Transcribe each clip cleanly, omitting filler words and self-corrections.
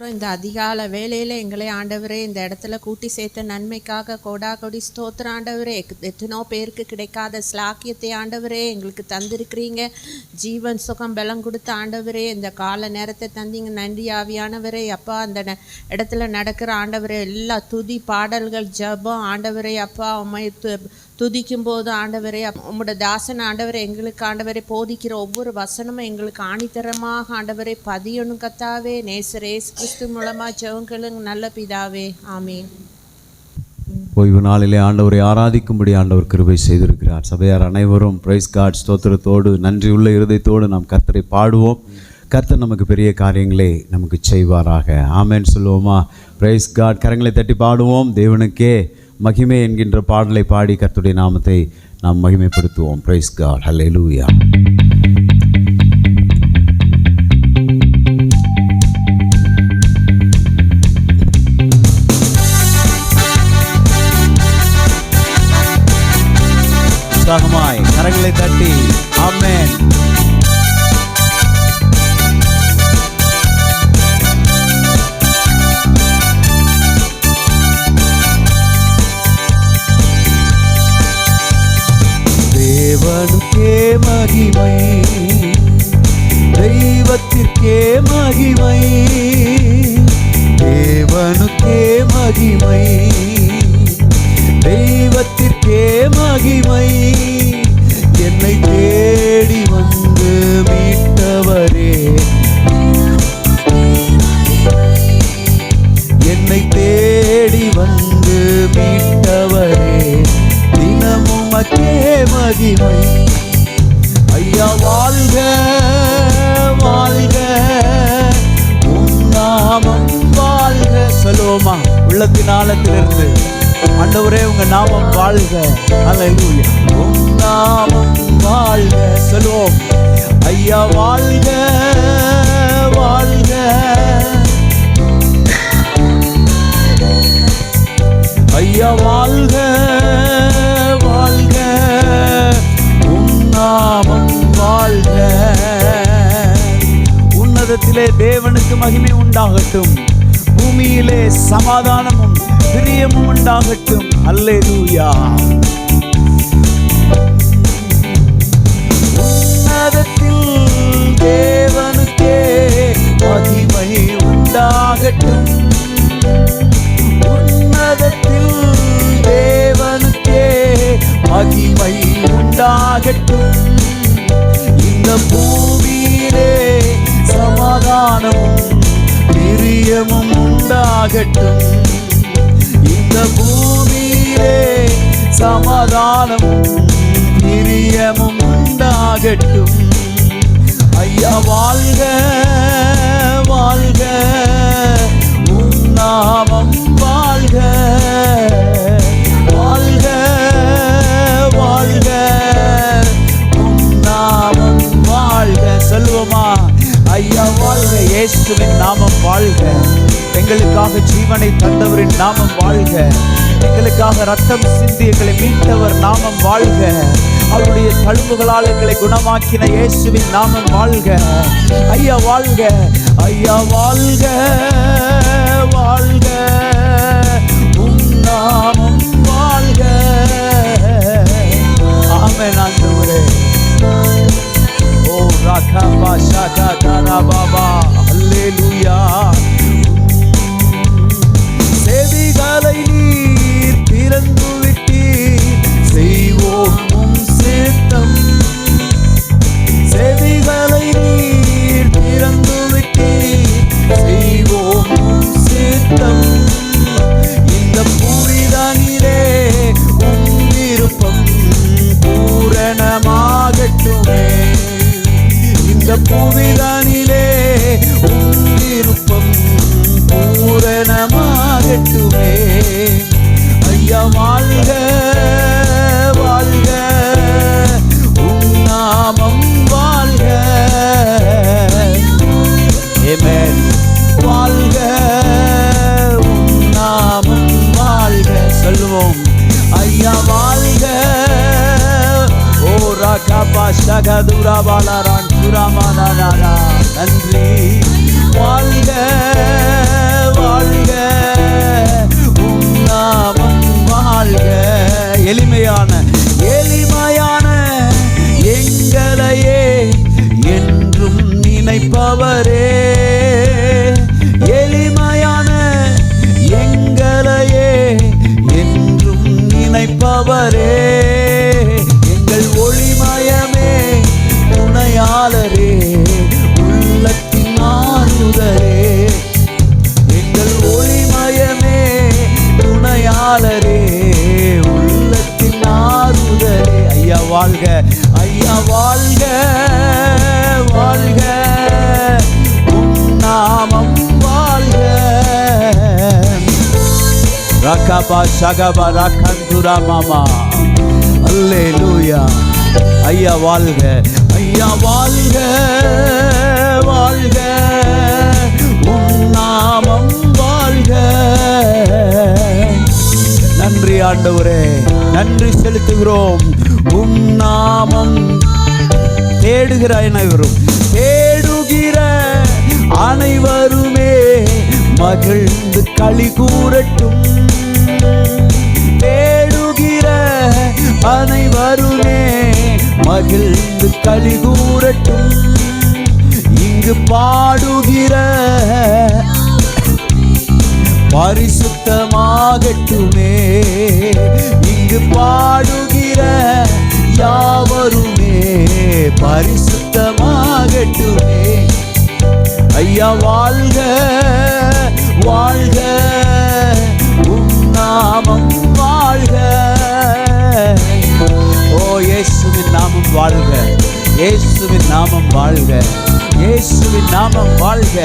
ஸ்தோத்திரம். இந்த அதிகால வேளையில் எங்களை ஆண்டவரே இந்த இடத்துல கூட்டி சேர்த்த நன்மைக்காக கோடா கொடி ஸ்தோத்திரம் ஆண்டவரே. எத்தனோ பேருக்கு கிடைக்காத ஸ்லாக்கியத்தை ஆண்டவரே எங்களுக்கு தந்திருக்கிறீங்க. ஜீவன் சுகம் பலம் கொடுத்த ஆண்டவரே இந்த கால நேரத்தை தந்தீங்க. நன்றி ஆவியானவரே. அப்பா அந்த இடத்துல நடக்கிற ஆண்டவரே எல்லா துதி பாடல்கள் ஜபம் ஆண்டவரே அப்பா உம்மை துதிக்கும் போது ஆண்டவரே உம்முடைய தாசன் ஆண்டவரே எங்களுக்கு ஆண்டவரை போதிக்கிற ஒவ்வொரு வசனமும் எங்களுக்கு ஆணித்தரமாக ஆண்டவரை பதியணும் கத்தாவே. நேசர் இயேசு கிறிஸ்து மூலமா ஜெபங்களுங்க நல்ல பிதாவே, ஆமீன். ஓய்வு நாளிலே ஆண்டவரை ஆராதிக்கும்படி ஆண்டவர் கிருபை செய்திருக்கிறார். சபையார் அனைவரும் பிரைஸ் காட் ஸ்தோத்திரத்தோடு நன்றியுள்ள இருதயத்தோடு நாம் கர்த்தரை பாடுவோம். கர்த்தர் நமக்கு பெரிய காரியங்களை நமக்கு செய்வாராக. ஆமேன் சொல்லுவோமா? Praise God. கரங்களை தட்டி பாடுவோம். தேவனுக்கே மகிமை என்கின்ற பாடலை பாடி கர்த்தருடைய நாமத்தை நாம் மகிமைப்படுத்துவோம். Praise God. ஹல்லேலூயா. உற்சாகமாய் கரங்களை தட்டி ஆமென். தேவனுக்கே மகிமை, தெய்வத்திற்கே மகிமை, தேவனுக்கே மகிமை, தெய்வத்திற்கே மகிமை. என்னை தேடி வந்து மீட்டவரே, என்னை தேடி வந்து மீட்டவரே, தினமும் அக்கே மகிமை. ஐயா வாழ்க வாழ்க, உம் நாமம் வாழ்க. சொல்லுவோமா? உள்ளத்தின் ஆழத்திலிருந்து ஆண்டவரே உங்க நாமம் வாழ்க. ஹல்லேலூயா. உம் நாமம் வாழ்க. சொல்லுவோம். ஐயா வாழ்க வாழ்க, ஐயா வாழ்க வாழ்க, உம் நாமம் வாழ்க. உன்னதத்திலே தேவனுக்கு மகிமை உண்டாகட்டும், பூமியிலே சமாதானமும் பிரியமும் உண்டாகட்டும். அல்லேலூயா. உன்னதத்தில் தேவனுக்கே மகிமை உண்டாகட்டும், உன்னதத்தில் தேவனுக்கே மகிமை உண்டாகட்டும். இந்த பூமியிலே சமாதானமும் பிரியமும் உண்டாகட்டும், இந்த பூமியிலே சமாதானமும் பிரியமும் உண்டாகட்டும். ஐயா வாழ்க வாழ்க, உம் நாமம் வாழ்க. வாழ்க வாழ்க, உம் நாமம் வாழ்க. சொல்லுவோமா? ஐயா வாழ்க. இயேசுவின் நாமம் வாழ்க. எங்களுக்காக ஜீவனை தந்தவரின் நாமம் வாழ்க. எங்களுக்காக ரத்தம் சிந்தி எங்களை மீட்டவர் நாமம் வாழ்க. அவருடைய தழும்புகளால் எங்களை குணமாக்கின இயேசுவின் நாமம் வாழ்க. ஐயா வாழ்க. ஐயா வாழ்க வாழ்க, உம் நாமம் வாழ்க. ஆமென் ஆண்டவரே. ஓ ராகபா ஷாகா தாரா பாபா. அல்லேலூயா. செவிகளை நீர் திறந்து விட்டீர், செய்வோம் உம் சித்தம். செவிகளை நீர் திறந்து விட்டீர், செய்வோம் உம் சித்தம். இந்த புரிதனிலே உம் விருப்பம் பூரணமாகட்டுமே, இந்த புவிதனிலே உம் விருப்பம் பூரணமாகட்டுமே. ஐயா வாழ்க வாழ்க, உம் நாமம் வாழ்க. ஆமென். வாழ்க, உம் நாமம் வாழ்க. சொல்லுவோம். ஐயா வாழ்க. ஓ ராகபா ஷகதுரா பாலாரான் சுராமானாரா. நன்றி. வாழ்க வாழ்க, உம் நாமம் வாழ்க. எளிமையான எங்களையே என்றும் நினைப்பவரே, எளிமையான எங்களையே என்றும் நினைப்பவரே, எங்கள் ஒளிமயமே துணையாளரே, உள்ளத்தின் ஆறுதலே, எங்கள் ஒளிமயமே துணையாளரே, உள்ளத்தின் ஆறுதலே. ஐயா வாழ்க, ஐயா வாழ்க, வாழ்க, உம் நாமம் வாழ்க. ரகபா ஷகபா ரகந்துரா மாமா, அல்லேலூயா. ஐயா வாழ்க, ஐயா வாழ்க, வாழ்க, உம் நாமம் வாழ்க. நன்றி ஆண்டவரே, நன்றி செலுத்துகிறோம். உம் நாமம் தேடுகிற அனைவரும், தேடுகிற அனைவருமே மகிழ்ந்து களி கூறட்டும். தேடுகிற அனைவருமே மகிழ்ந்து களி கூறட்டும். இங்கு பாடுகிற பரிசுத்தமாகட்டுமே, இங்கு பாடுகிற யாவருமே பரிசுத்தமாகட்டுமே. ஐயா வாழ்க, வாழ்க, உம் நாமம் வாழ்க. ஓ இயேசுவின் நாமம் வாழ்க, இயேசுவின் நாமம் வாழ்க, இயேசுவின் நாமம் வாழ்க.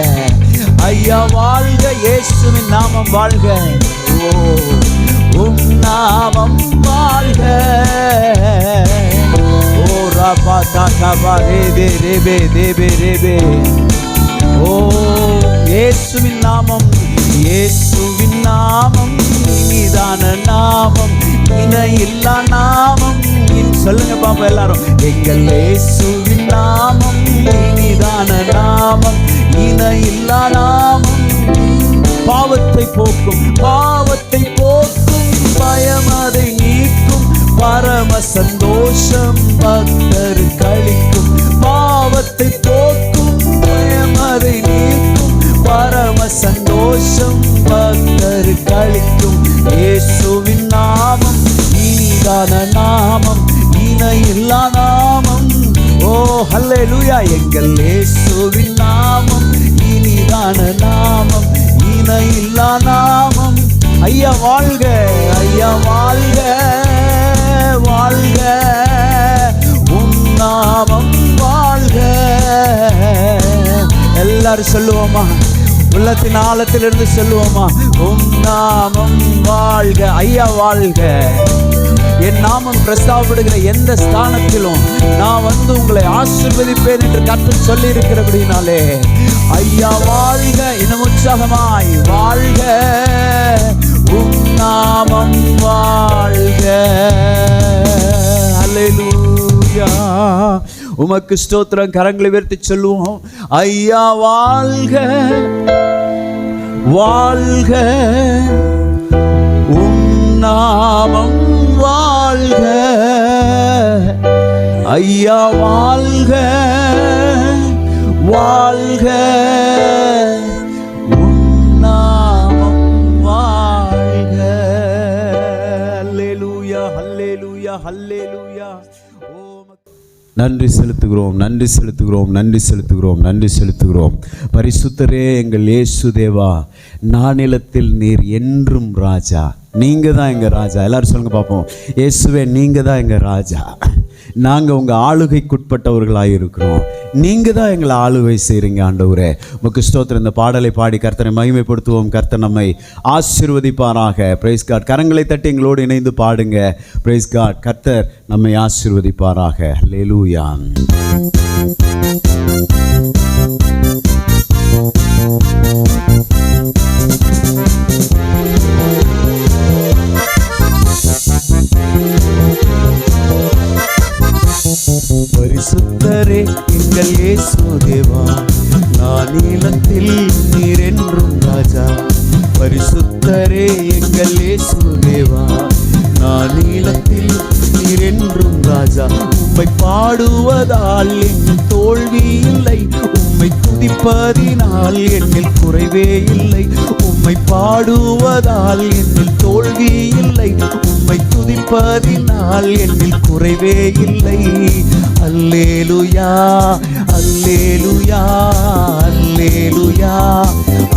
ஐயா வாழ்க, இயேசுவின் நாமம் வாழ்க. ஓ உம் நாமம் வாழ்க. ஓ ரபா தகபா ரேபே ரேபே தேபே ரேபே. ஓ இயேசுவின் நாமம், இயேசுவின் நாமம் இனிதான நாமம், இணையில்லா நாமம். சொல்லுங்க பாப்பா எல்லாரும், எங்கள் இயேசுவின் நாமம் இனிதான நாமம், இணையில்லா நாமம். பாவத்தை போக்கும், பாவத்தை போக்கும், பயம் அதை நீக்கும், பரம சந்தோஷம் பக்தர் கழிக்கும். பாவத்தை போக்கும், பயம் அதை நீக்கும், பரம சந்தோஷம் பக்தர் கழிக்கும். இயேசுவின் நாமம் இனிதான நாமம், இணையில்லா நாமம். ஓ ஹல்லேலூயா. எங்கள் இயேசுவின் நாமம் இனிதான நாமம், இணையில்லா நாமம். ஐயா வாழ்க, ஐயா வாழ்க, வாழ்க, உம் நாமம் வாழ்க. எல்லாரும் சொல்லுவோமா, உள்ளத்தின் ஆழத்திலிருந்து சொல்லுவோமா, உம் நாமம் வாழ்க. ஐயா வாழ்க. என் நாமம் பிரஸ்தாபப்படுகிற எந்த ஸ்தானத்திலும் நான் வந்து உங்களை ஆசீர்வதிப்பேன் என்று கர்த்தர் சொல்லி இருக்கிறபடினாலே ஐயா வாழ்க. இன்னும் உற்சாகமாய் வாழ்க, உம் நாமம் வாழ்க. அல்லேலூயா. உமக்கு ஸ்தோத்திரம். கரங்களை உயர்த்தி சொல்லுவோம், ஐயா வாழ்க, வாழ்க, உம் நாமம் வாழ்க. ஐயா வாழ்க, வாழ்க, உம் நாமம் வாழ்க. அல்லேலூயா, அல்லேலூயா, அல்லேலூயா. நன்றி செலுத்துகிறோம், நன்றி செலுத்துகிறோம், நன்றி செலுத்துகிறோம், நன்றி செலுத்துகிறோம். பரிசுத்தரே எங்கள் இயேசு தேவா, நானிலத்தில் நீர் என்றும் ராஜா. நீங்கள் தான் எங்கள் ராஜா. எல்லாரும் சொல்லுங்க பார்ப்போம், இயேசுவே நீங்கள் தான் எங்கள் ராஜா. நாங்கள் உங்கள் ஆளுகைக்குட்பட்டவர்களாக இருக்கிறோம். நீங்கள் தான் எங்களை ஆளுகை செய்கிறீங்க ஆண்டவரே. உமக்கு ஸ்தோத்திரம். இந்த பாடலை பாடி கர்த்தரை மகிமைப்படுத்துவோம். கர்த்தர் நம்மை ஆசீர்வதிப்பாராக. Praise God. கரங்களை தட்டி எங்களோடு இணைந்து பாடுங்க. Praise God. கர்த்தர் நம்மை ஆசீர்வதிப்பாராக. அல்லேலூயா. பரிசுத்தரே பரிசுத்தரே எங்கள் இயேசு தேவா, நானிலத்தில் நீர் என்றும் ராஜா. பரிசுத்தரே எங்கள் இயேசு தேவா, நானிலத்தில் நீர் என்றும் ராஜா. உம்மை பாடுவதால் என்னில் தோல்வி இல்லை, உம்மை துதிப்பதினால் என்னில் குறைவே இல்லை. உம்மை பாடுவதால் என்னில் தோல்வி இல்லை, உம்மை துதிப்பதினால் என்னில் குறைவே இல்லை. அல்லேலூயா அல்லேலூயா அல்லேலூயா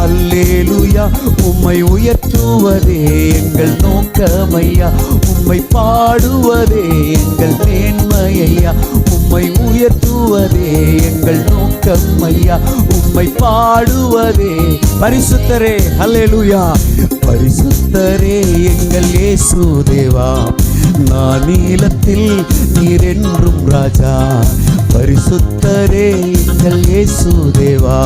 அல்லேலூயா. உம்மை உயர்த்துவதே எங்கள் நோக்கமையா, உம்மை பாடுவதே எங்கள் மேன்மையா. உம்மை உயர்த்துவதே எங்கள் நோக்கமையா, உம்மை பாடுவதே. பரிசுத்தரே அல்லேலூயா. பரிசுத்தரே எங்கள் இயேசு தேவா, நானிலத்தில் நீர் என்றும் ராஜா. பரிசுத்தரே எங்கள் இயேசு தேவா,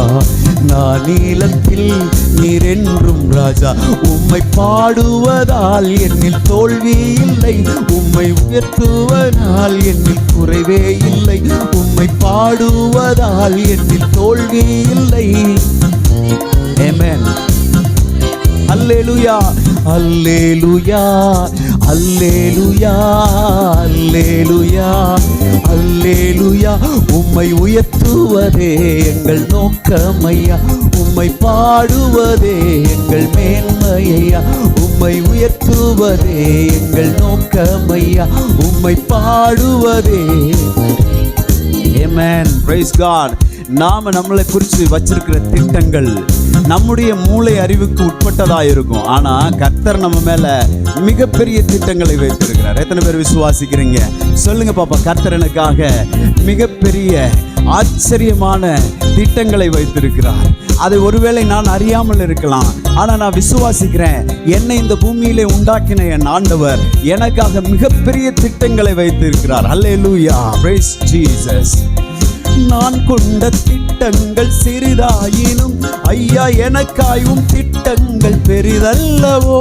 நானிலத்தில் நீர் என்றும் ராஜா. உம்மை பாடுவதால் என்னில் தோல்வி இல்லை, உம்மை உயர்த்துவதால் என்னில் குறைவே இல்லை. உம்மை பாடுவதால் என்னில் தோல்வி இல்லை. ஆமென். அல்லேலூயா அல்லேலூயா அல்லேலூயா அல்லேலூயா அல்லேலூயா. உம்மை உயர்த்துவதே எங்கள் நோக்கமையா, உம்மை பாடுவதே எங்கள் மேன்மையா. உம்மை உயர்த்துவதே எங்கள் நோக்கமையா, உம்மை பாடுவதே. ஆமென். Praise God. நாம நம்மளை குறித்து வச்சிருக்கிற திட்டங்கள் நம்முடைய மூளை அறிவுக்கு உட்பட்டதாக இருக்கும். ஆனா கர்த்தர் நம்ம மேல மிகப்பெரிய திட்டங்களை வைத்திருக்கிறார். எத்தனை பேர் விசுவாசிக்கிறீங்க? சொல்லுங்க பாப்பா. கர்த்தர் எனக்காக மிகப்பெரிய ஆச்சரியமான திட்டங்களை வைத்திருக்கிறார். அதை ஒருவேளை நான் அறியாமல் இருக்கலாம், ஆனா நான் விசுவாசிக்கிறேன். என்னை இந்த பூமியிலே உண்டாக்கின என் ஆண்டவர் எனக்காக மிகப்பெரிய திட்டங்களை வைத்திருக்கிறார். அல்லேலூயா. Praise Jesus. நான் கொண்ட திட்டங்கள் சிறிதாயினும் ஐயா எனக்காயும் திட்டங்கள் பெரிதல்லவோ.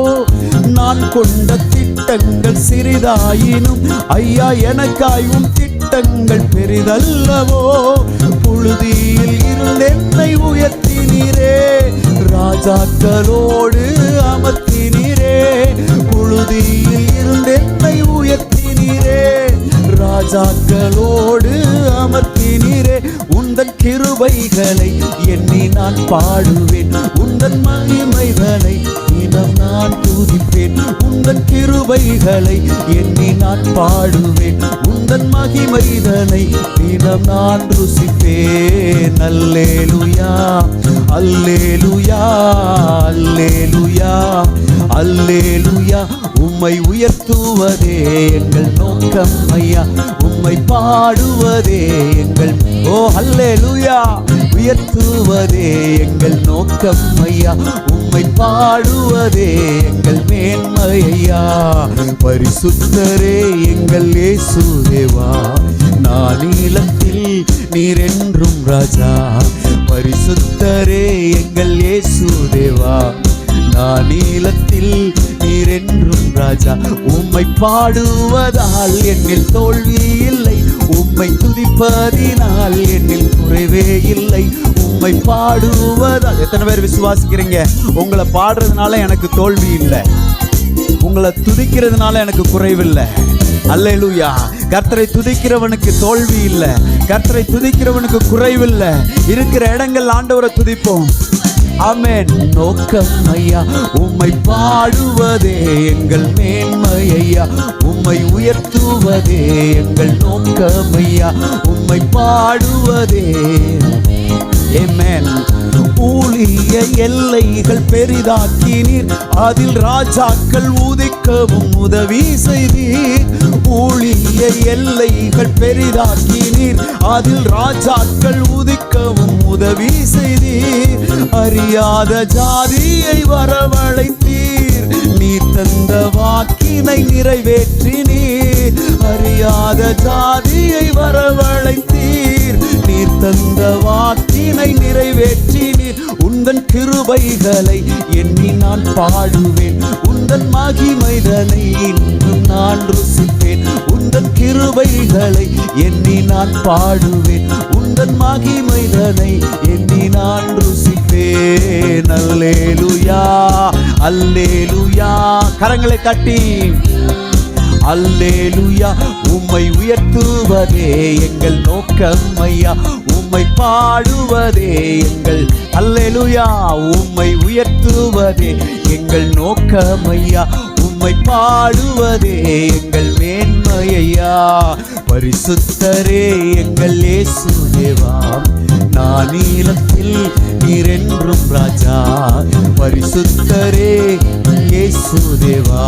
நான் கொண்ட திட்டங்கள் சிறிதாயினும் ஐயா எனக்காயும் திட்டங்கள் பெரிதல்லவோ. புழுதியில் இருந்து என்னை உயர்த்தினீரே, ராஜாக்களோடு அமர்த்தினீரே. புழுதியில் இருந்து என்னை உயர்த்தினீரே, ராஜாக்களோடு அமர்த்தினீரே. உந்தன் கிருபைகளை எண்ணி நான் பாடுவேன், உந்தன் மகிமைகளை தினம் நான் துதிப்பேன். உந்தன் கிருபைகளை எண்ணி நான் பாடுவேன், உந்தன் மகிமைகளை தினம் நான் ருசிப்பேன். அல்லேலூயா அல்லேலூயா அல்லேலூயா அல்லேலூயா. உம்மை உயர்த்துவதே எங்கள் நோக்கம் ஐயா, உம்மை பாடுவதே எங்கள் அல்லேலூயா. உயர்த்துவதே எங்கள் நோக்கம் ஐயா, உம்மை பாடுவதே எங்கள் மேன்மை ஐயா. பரிசுத்தரே எங்கள் இயேசு தேவா, நானிலத்தில் நீர் என்றும் ராஜா. பரிசுத்தரே எங்கள் இயேசு தேவா, நானிலத்தில் நீர் என்றும் ராஜா. உம்மை பாடுவதால் என்னில் தோல்வி இல்லை, உம்மை துதிப்பதினால் என்னில் குறைவே இல்லை. உம்மை பாடுவதால். எத்தனை பேர் விசுவாசிக்கிறீங்க? உங்களை பாடுறதுனால எனக்கு தோல்வி இல்லை, உங்களை துதிக்கிறதுனால எனக்கு குறைவில்லை. அல்லேலூயா. கர்த்தரை துதிக்கிறவனுக்கு தோல்வி இல்லை, கர்த்தரை துதிக்கிறவனுக்கு குறைவில்லை. இருக்கிற இடங்கள் ஆண்டவரை துதிப்போம். ஆமென். நோக்கம் ஐயா, உம்மை பாடுவதே எங்கள் மேன்மை ஐயா, உம்மை உயர்த்துவதே எங்கள் நோக்கம் ஐயா, உம்மை பாடுவதே. ஆமென். ஊழிய எல்லைகள் பெரிதாக்கினீர், அதில் ராஜாக்கள் உதிக்கவும் உதவி செய்தீர். ஊழிய எல்லைகள் பெரிதாக்கினீர், அதில் ராஜாக்கள் உதிக்கவும் உதவி செய்தீர். அறியாத ஜாதியை வரவழைத்தீர், நீ தந்த வாக்கினை நிறைவேற்றினீர். அறியாத ஜாதியை வரவழைத்தீர், நீர் தந்த வாக்கினை நிறைவேற்றினீர். உந்தன் கிருபைகளை எண்ணி நான் பாடுவேன். உந்தன் மகிமைதனை இன்னும் நான் ருசிப்பேன். உந்தன் கிருபைகளை எண்ணி நான் பாடுவேன். உந்தன் மகிமைதனை எண்ணி நான் ருசிப்பேன். அல்லேலூயா அல்லேலூயா. கரங்களை தட்டி அல்லேலூயா. உம்மை உயர்த்துவதே எங்கள் நோக்கம் ஐயா. உம்மை பாடுவதே எங்கள் அல்லேலூயா. உம்மை உயர்த்துவதே எங்கள் நோக்கம் ஐயா. உம்மை பாடுவதே எங்கள் மேன்மையா. பரிசுத்தரே எங்கள் இயேசு தேவா, நானீலத்தில் நீரென்றும் ராஜா. பரிசுத்தரே இயேசு தேவா,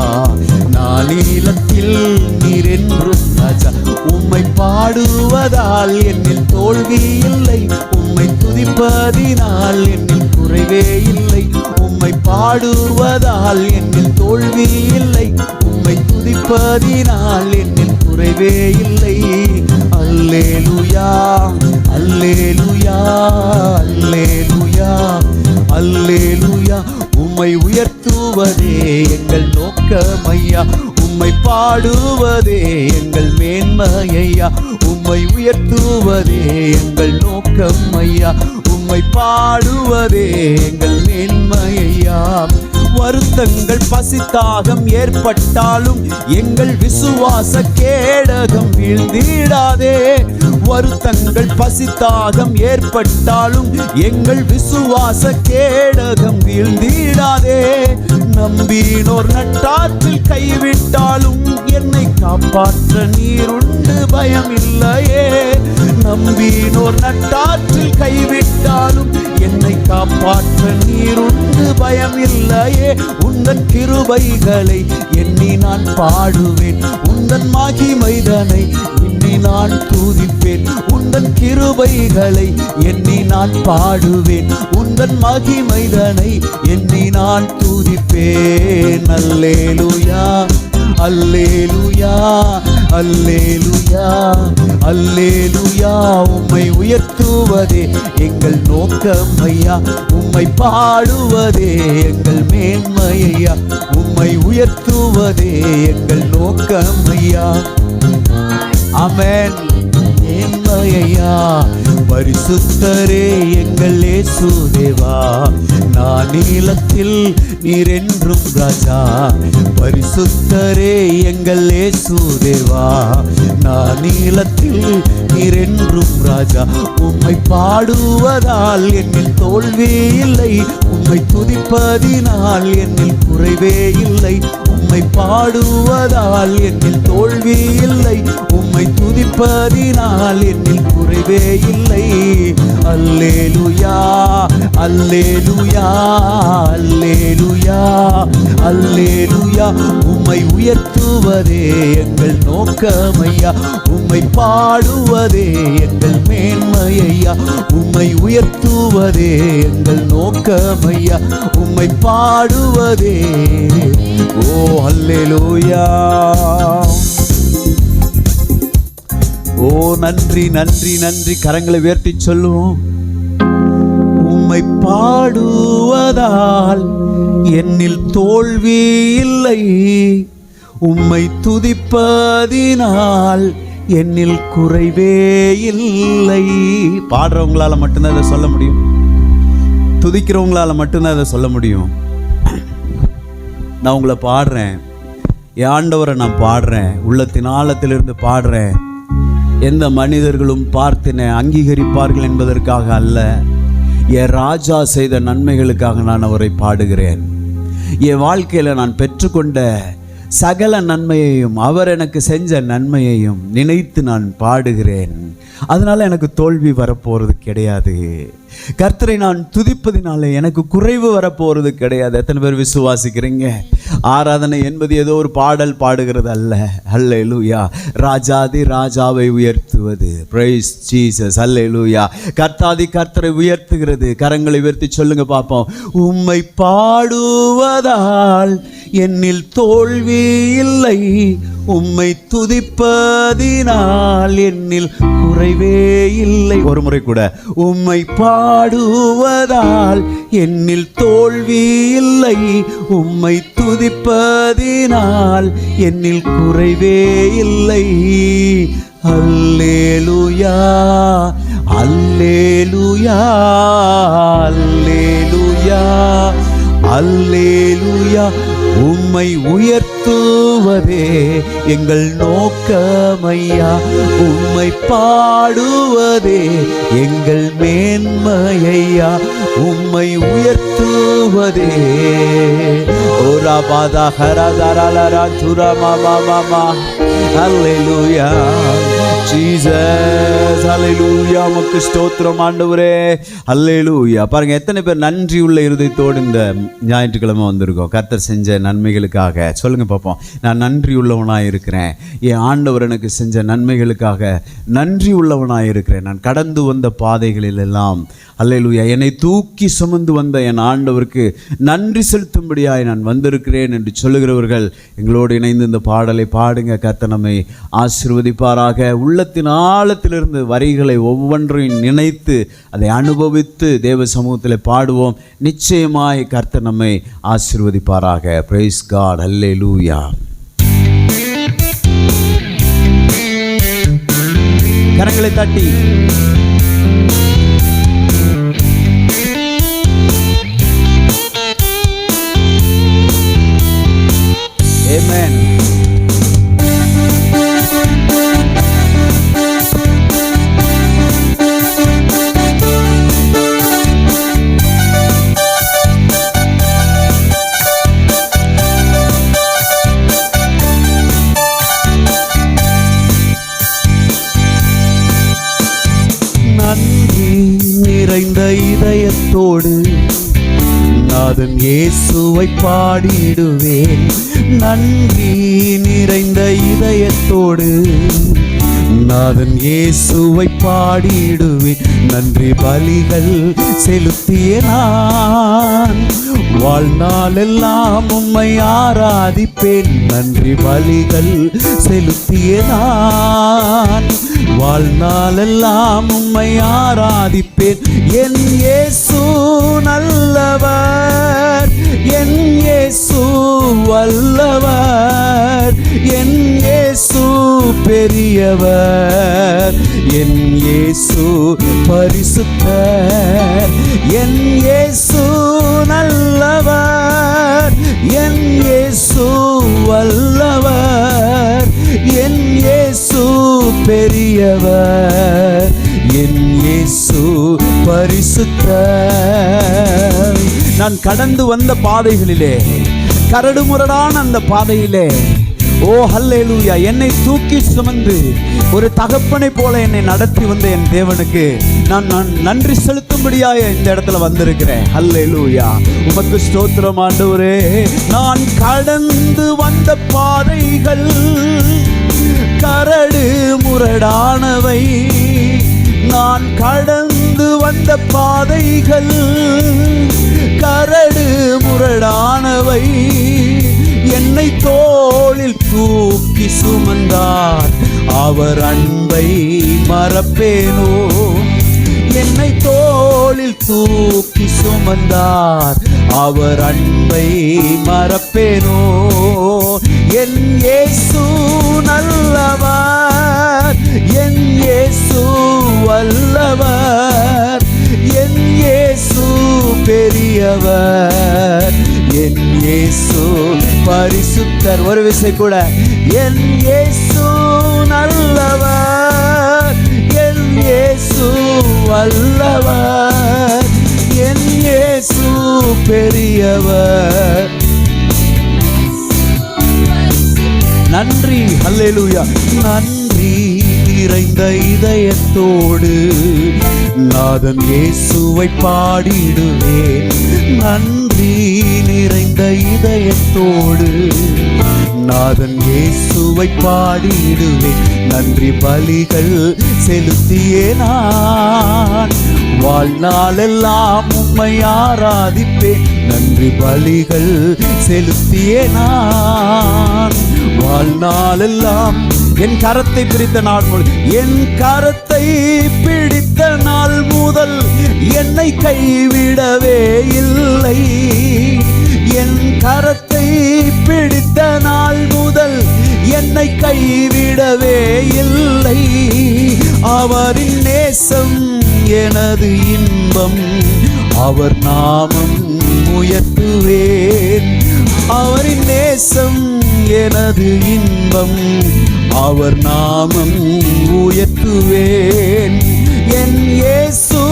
நானீலத்தில் நீரென்றும் ராஜா. உம்மை பாடுவதால் என்னில் தோல்வி இல்லை. உம்மை துதிப்பதினால் என்னில் குறைவே இல்லை. உம்மை பாடுவதால் என்னில் தோல்வி இல்லை. உம்மை துதிப்பதினால் என்னில் குறைவே இல்லை. அல்லேலூயா அல்லேலூயா அல்லேலூயா அல்லேலூயா. உம்மை உயர்த்துவதே எங்கள் நோக்கம் ஐயா. உம்மை பாடுவதே எங்கள் மேன்மையா. உம்மை உயர்த்துவதே எங்கள் நோக்கம் ஐயா. உம்மை பாடுவதே எங்கள் மேன்மையா. வருத்தங்கள் பசித்தாகம் ஏற்பட்டாலும் எங்கள் விசுவாச கேடகம் வீழ்ந்திடாதே. வருத்தங்கள் பசித்தாகம் ஏற்பட்டாலும் எங்கள் விசுவாச கேடகம் வீழ்ந்திடாதே. நம்பினோர் நட்டாற்றில் கைவிட்டாலும் என்னை காப்பாற்ற நீருண்டு பயமில்லையே. நம்பினோர் நட்டாற்றில் கைவிட்டாலும் என்னை காப்பாற்ற நீருண்டு பயமில்லையே. உந்தன் கிருபைகளை எண்ணி நான் பாடுவேன். உந்தன் மகிமைதனை எண்ணி நான் துதிப்பேன். உந்தன் கிருபைகளை எண்ணி நான் பாடுவேன். உந்தன் மகிமைதனை எண்ணி நான் துதிப்பேன். அல்லேலூயா அல்லேலூயா அல்லேலூயா அல்லேலூயா. உம்மை உயர்த்துவதே எங்கள் நோக்கம் ஐயா. உம்மை பாடுவதே எங்கள் மேன்மையா. உம்மை உயர்த்துவதே எங்கள் நோக்கம் ஐயா. ஆமென். மேன்மையா. பரிசுத்தரே எங்கள் இயேசு தேவா, நானீலத்தில் நீரென்றும் ராஜா. பரிசுத்தரே எங்கள் இயேசு தேவா, நானீலத்தில் நீரென்றும் ராஜா. உம்மை பாடுவதால் என்னில் தோல்வி இல்லை. உம்மை துதிப்பதினால் என்னில் குறைவே இல்லை. உம்மை பாடுவதால் என்னில் தோல்வி இல்லை. உம்மை துதிப்பதினால் என்னில் குறைவே இல்லை. அல்லேலூயா அல்லேலூயா அல்லேலூயா அல்லேலூயா. உம்மை உயர்த்துவதே எங்கள் நோக்கமையா. உம்மை பாடுவதே எங்கள் மேன்மையா. உம்மை உயர்த்துவதே எங்கள் நோக்கமையா. உம்மை பாடுவதே. ஓ அல்லேலூயா. ஓ நன்றி நன்றி நன்றி. கரங்களை உயர்த்தி சொல்லுவோம். உம்மை பாடுவதால் என்னில் தோல்வி இல்லை. உம்மை துதிப்பதினால் என்னில் குறைவே இல்லை. பாடுறவங்களால மட்டும்தான் அதை சொல்ல முடியும். துதிக்கிறவங்களால மட்டும்தான் அதை சொல்ல முடியும். நான் உங்களை பாடுறேன், என் ஆண்டவரை நான் பாடுறேன், உள்ளத்தின் ஆழத்திலிருந்து பாடுறேன். எந்த மனிதர்களும் பார்த்தினை அங்கீகரிப்பார்கள் என்பதற்காக அல்ல, என் ராஜா செய்த நன்மைகளுக்காக நான் அவரை பாடுகிறேன். என் வாழ்க்கையில் நான் பெற்றுக்கொண்ட சகல நன்மையையும், அவர் எனக்கு செஞ்ச நன்மையையும் நினைத்து நான் பாடுகிறேன். அதனால் எனக்கு தோல்வி வரப்போகிறது கிடையாது. கர்த்தரை நான் துதிப்பதினாலே எனக்கு குறைவு வரப்போறது கிடையாது. எத்தனை பேர் விசுவாசிக்கிறீங்க? ஆராதனை என்பது ஏதோ ஒரு பாடல் பாடுகிறது அல்ல. அல்லேலூயா. ராஜாதி ராஜாவை உயர்த்துவது. Praise Jesus. அல்லேலூயா. கர்த்தாதி கர்த்தரை உயர்த்துகிறது. கரங்களை உயர்த்தி சொல்லுங்க பார்ப்போம். உம்மை பாடுவதால் என்னில் தோல்வி இல்லை, உம்மை துதிப்பதினால் என்னில் குறைவே இல்லை. ஒரு முறை கூட. உம்மை பாடுவதால் என்னில் தோல்வி இல்லை, உம்மை துதிப்பதினால் என்னில் குறைவே இல்லை. அல்லேலூயா அல்லேலூயா அல்லேலூயா அல்லேலூயா. உம்மை உயர்த்துவதே எங்கள் நோக்கமையா, உம்மை பாடுவதே எங்கள் மேன்மையா, உம்மை உயர்த்துவதே. ஓரா பாதா ஹரதரலரா துரமா மாமா. அல்லேலூயா ஜீசஸ். அல்லேலூயா. உமக்கு ஸ்தோத்திரம் ஆண்டவரே. அல்லேலூயா. பாருங்க, எத்தனை பேர் நன்றி உள்ள இருதயத்தோடு இந்த ஞாயிற்றுக்கிழமை வந்திருக்கோம் கர்த்தர் செஞ்ச நன்மைகளுக்காக. சொல்லுங்க பார்ப்போம். நான் நன்றி உள்ளவனாக இருக்கிறேன். என் ஆண்டவர் எனக்கு செஞ்ச நன்மைகளுக்காக நன்றி உள்ளவனாக இருக்கிறேன். நான் கடந்து வந்த பாதைகளில் எல்லாம் அல்லேலூயா என்னை தூக்கி சுமந்து வந்த என் ஆண்டவருக்கு நன்றி செலுத்தும்படியாய் நான் வந்திருக்கிறேன் என்று சொல்லுகிறவர்கள் எங்களோடு இணைந்து இந்த பாடலை பாடுங்க. கர்த்தர் நம்மை ஆசீர்வதிப்பாராக. உள்ளத்தின் ஆழத்திலிருந்து வரிகளை ஒவ்வொன்றையும் நினைத்து அதை அனுபவித்து தேவ சமூகத்தில் பாடுவோம். நிச்சயமாய் கர்த்தர் நம்மை ஆசீர்வதிப்பாராக. Praise God. அல்லேலூயா. கரங்களை தட்டி ஆமென். நன்றி நிறைந்த இதயத்தோடு நாதன் இயேசுவை பாடிடுவேன். நன்றி நிறைந்த இதயத்தோடு நாதன் இயேசுவை பாடிடுவேன். நன்றி பலிகள் செலுத்திய நான் வாழ்நாளெல்லாம் உம்மை ஆராதிப்பேன். நன்றி பலிகள் செலுத்திய நான் வாழ்நாளெல்லாம் உம்மை ஆராதிப்பேன். என் இயேசு நல்லவர், என் இயேசு வல்லவர், என் இயேசு பெரியவர், என் இயேசு பரிசுத்தர், என் இயேசு நல்லவர், என் இயேசு வல்லவர், என் இயேசு பெரியவர், என் இயேசு பரிசுத்தர். நான் கடந்து வந்த பாதைகளிலே, கரடுமுரடான அந்த பாதையிலே, ஓ ஹல்லேலூயா, என்னை தூக்கி சுமந்து ஒரு தகப்பனை போல என்னை நடத்தி வந்த என் தேவனுக்கு நான் நன்றி செலுத்தும்படியாக இந்த இடத்துல வந்திருக்கிறேன். ஹல்லேலூயா. உமக்கு ஸ்தோத்திரம் ஆண்டவரே. நான் கடந்து வந்த பாதைகள் கரடு முரடானவை, நான் கடந்து வந்த பாதைகள் கரடு முரடானவை. என்னை தோளில் தூக்கி சுமந்தார், அவர் அன்பை மறப்பேனோ. என்னை தோளில் தூக்கி சுமந்தார், அவர் அன்பை மறப்பேனோ. என் இயேசு நல்லவர், என் இயேசு வல்லவர், என் இயேசு பெரியவர், என் இயேசு பரிசுத்தர். ஒரு விசை கூட. என் இயேசு நல்லவர், என் இயேசு வல்லவர், என் இயேசு பெரியவர். நன்றி. ஹல்லேலூயா. நன்றி நிறைந்த இதயத்தோடு நாதன் இயேசுவை பாடிடுவேன் நன்றி நிறைந்த இதயத்தோடு. நாதன் இயேசுவை பாடிடுவேன் நன்றி பலிகள் செலுத்தியே நான் வாழ்நாளெல்லாம் உம்மை ஆராதிப்பேன் நன்றி பலிகள் செலுத்தியே நான் வாழ்நாளெல்லாம். என் கரத்தை பிடித்த நாள் முதல், என் கரத்தை பிடித்த நாள் முதல் என்னை கைவிடவே இல்லை. என் கரத்தை பிடித்த நாள் முதல் என்னை கைவிடவே இல்லை. அவரின் நேசம் எனது இன்பம், அவர் நாமம் உயர்த்துவேன். அவரின் நேசம் எனது இன்பம், அவர் நாமம் உயர்த்துவேன். என் இயேசு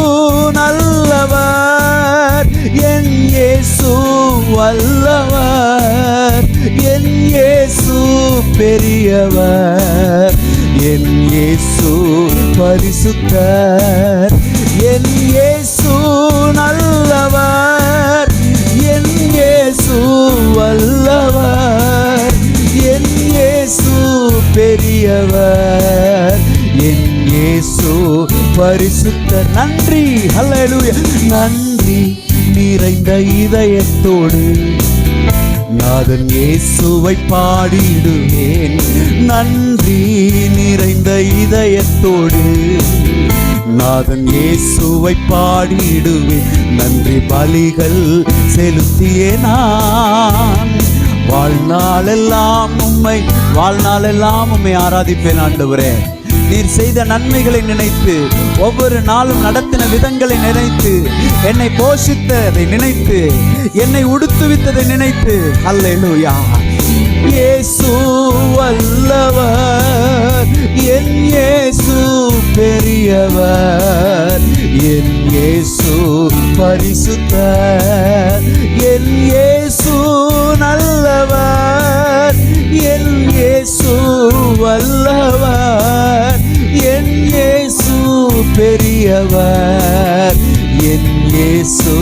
நல்லவர், என் இயேசு வல்லவர், என் இயேசு பெரியவர், என் இயேசு பரிசுத்தர். என் இயேசு நல்லவர், என் இயேசு வல்லவர், என் இயேசு பெரியவர், என் இயேசு பரிசுத்தர். நன்றி, ஹல்லேலூயா. நன்றி நிறைந்த இதயத்தோடு நாதன் இயேசுவை பாடிடுவேன் நன்றி நிறைந்த இதயத்தோடு. நாதன் இயேசுவை பாடிடுவேன் நன்றி பலிகள் செலுத்தியே நான் வாழ்நாளெல்லாம் உம்மை ஆராதிப்பேன். ஆண்டவரே, நீர் செய்த நன்மைகளை நினைத்து, ஒவ்வொரு நாளும் நடத்தின விதங்களை நினைத்து, என்னை போஷித்ததை நினைத்து, என்னை உடுத்துவித்ததை நினைத்து, அல்லேலூயா. இயேசு வல்லவர், என் இயேசு பெரியவர், என் இயேசு பரிசுத்தர், என் இயேசு நல்லவர், என் இயேசு வல்லவர், என் இயேசு பெரியவர், என் இயேசு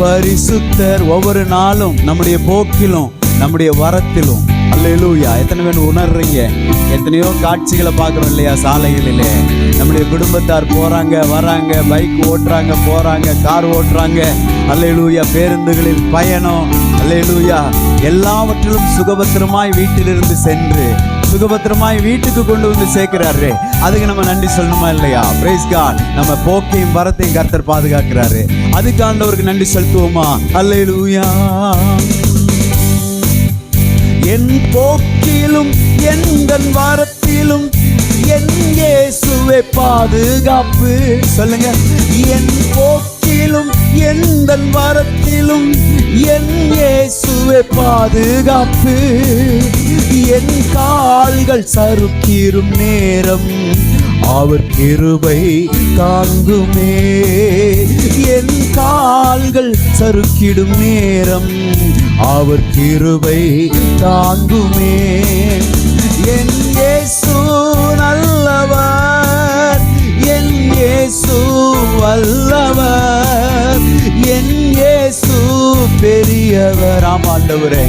பரிசுத்தர். ஒவ்வொரு நாளும் நம்முடைய போக்கிலும் நம்முடைய வரத்திலும், அல்லேலூயா. எத்தனை பேர் உணர்றீங்க? எத்தனையோ காட்சிகளை பார்க்குறோம் இல்லையா சாலைகளிலே. நம்முடைய குடும்பத்தார் போகிறாங்க வராங்க, பைக் ஓட்டுறாங்க போகிறாங்க, கார் ஓட்டுறாங்க, அல்லேலூயா. பேருந்துகளில் பயணம், அல்லேலூயா. எல்லாவற்றிலும் சுகபத்திரமாய் வீட்டிலிருந்து சென்று சுகபத்திரமாய் வீட்டுக்கு கொண்டு வந்து சேர்க்கிறாரு. அதுக்கு நம்ம நன்றி சொல்லணுமா இல்லையா? Praise God. நம்ம போக்கையும் வரத்தையும் கர்த்தர் பாதுகாக்கிறாரு. அதுக்கு ஆண்டவருக்கு நன்றி செலுத்துவோமா? அல்லேலூயா. என் போக்கிலும் எந்தன் வாரத்திலும் என் இயேசுவே பாதுகாப்பு. சொல்லுங்க. என் போக்கிலும் எந்தன் வாரத்திலும் என் இயேசுவே பாதுகாப்பு. என் கால்கள் சறுக்கிரும் நேரம் அவர் கிருபை தாங்குமே. என் கால்கள் சறுக்கிடும் நேரம் அவர் கிருபை தாங்குமே. என் இயேசு நல்லவர், என் இயேசு வல்லவர், என் இயேசு பெரியவர். ஆமாண்டவரே,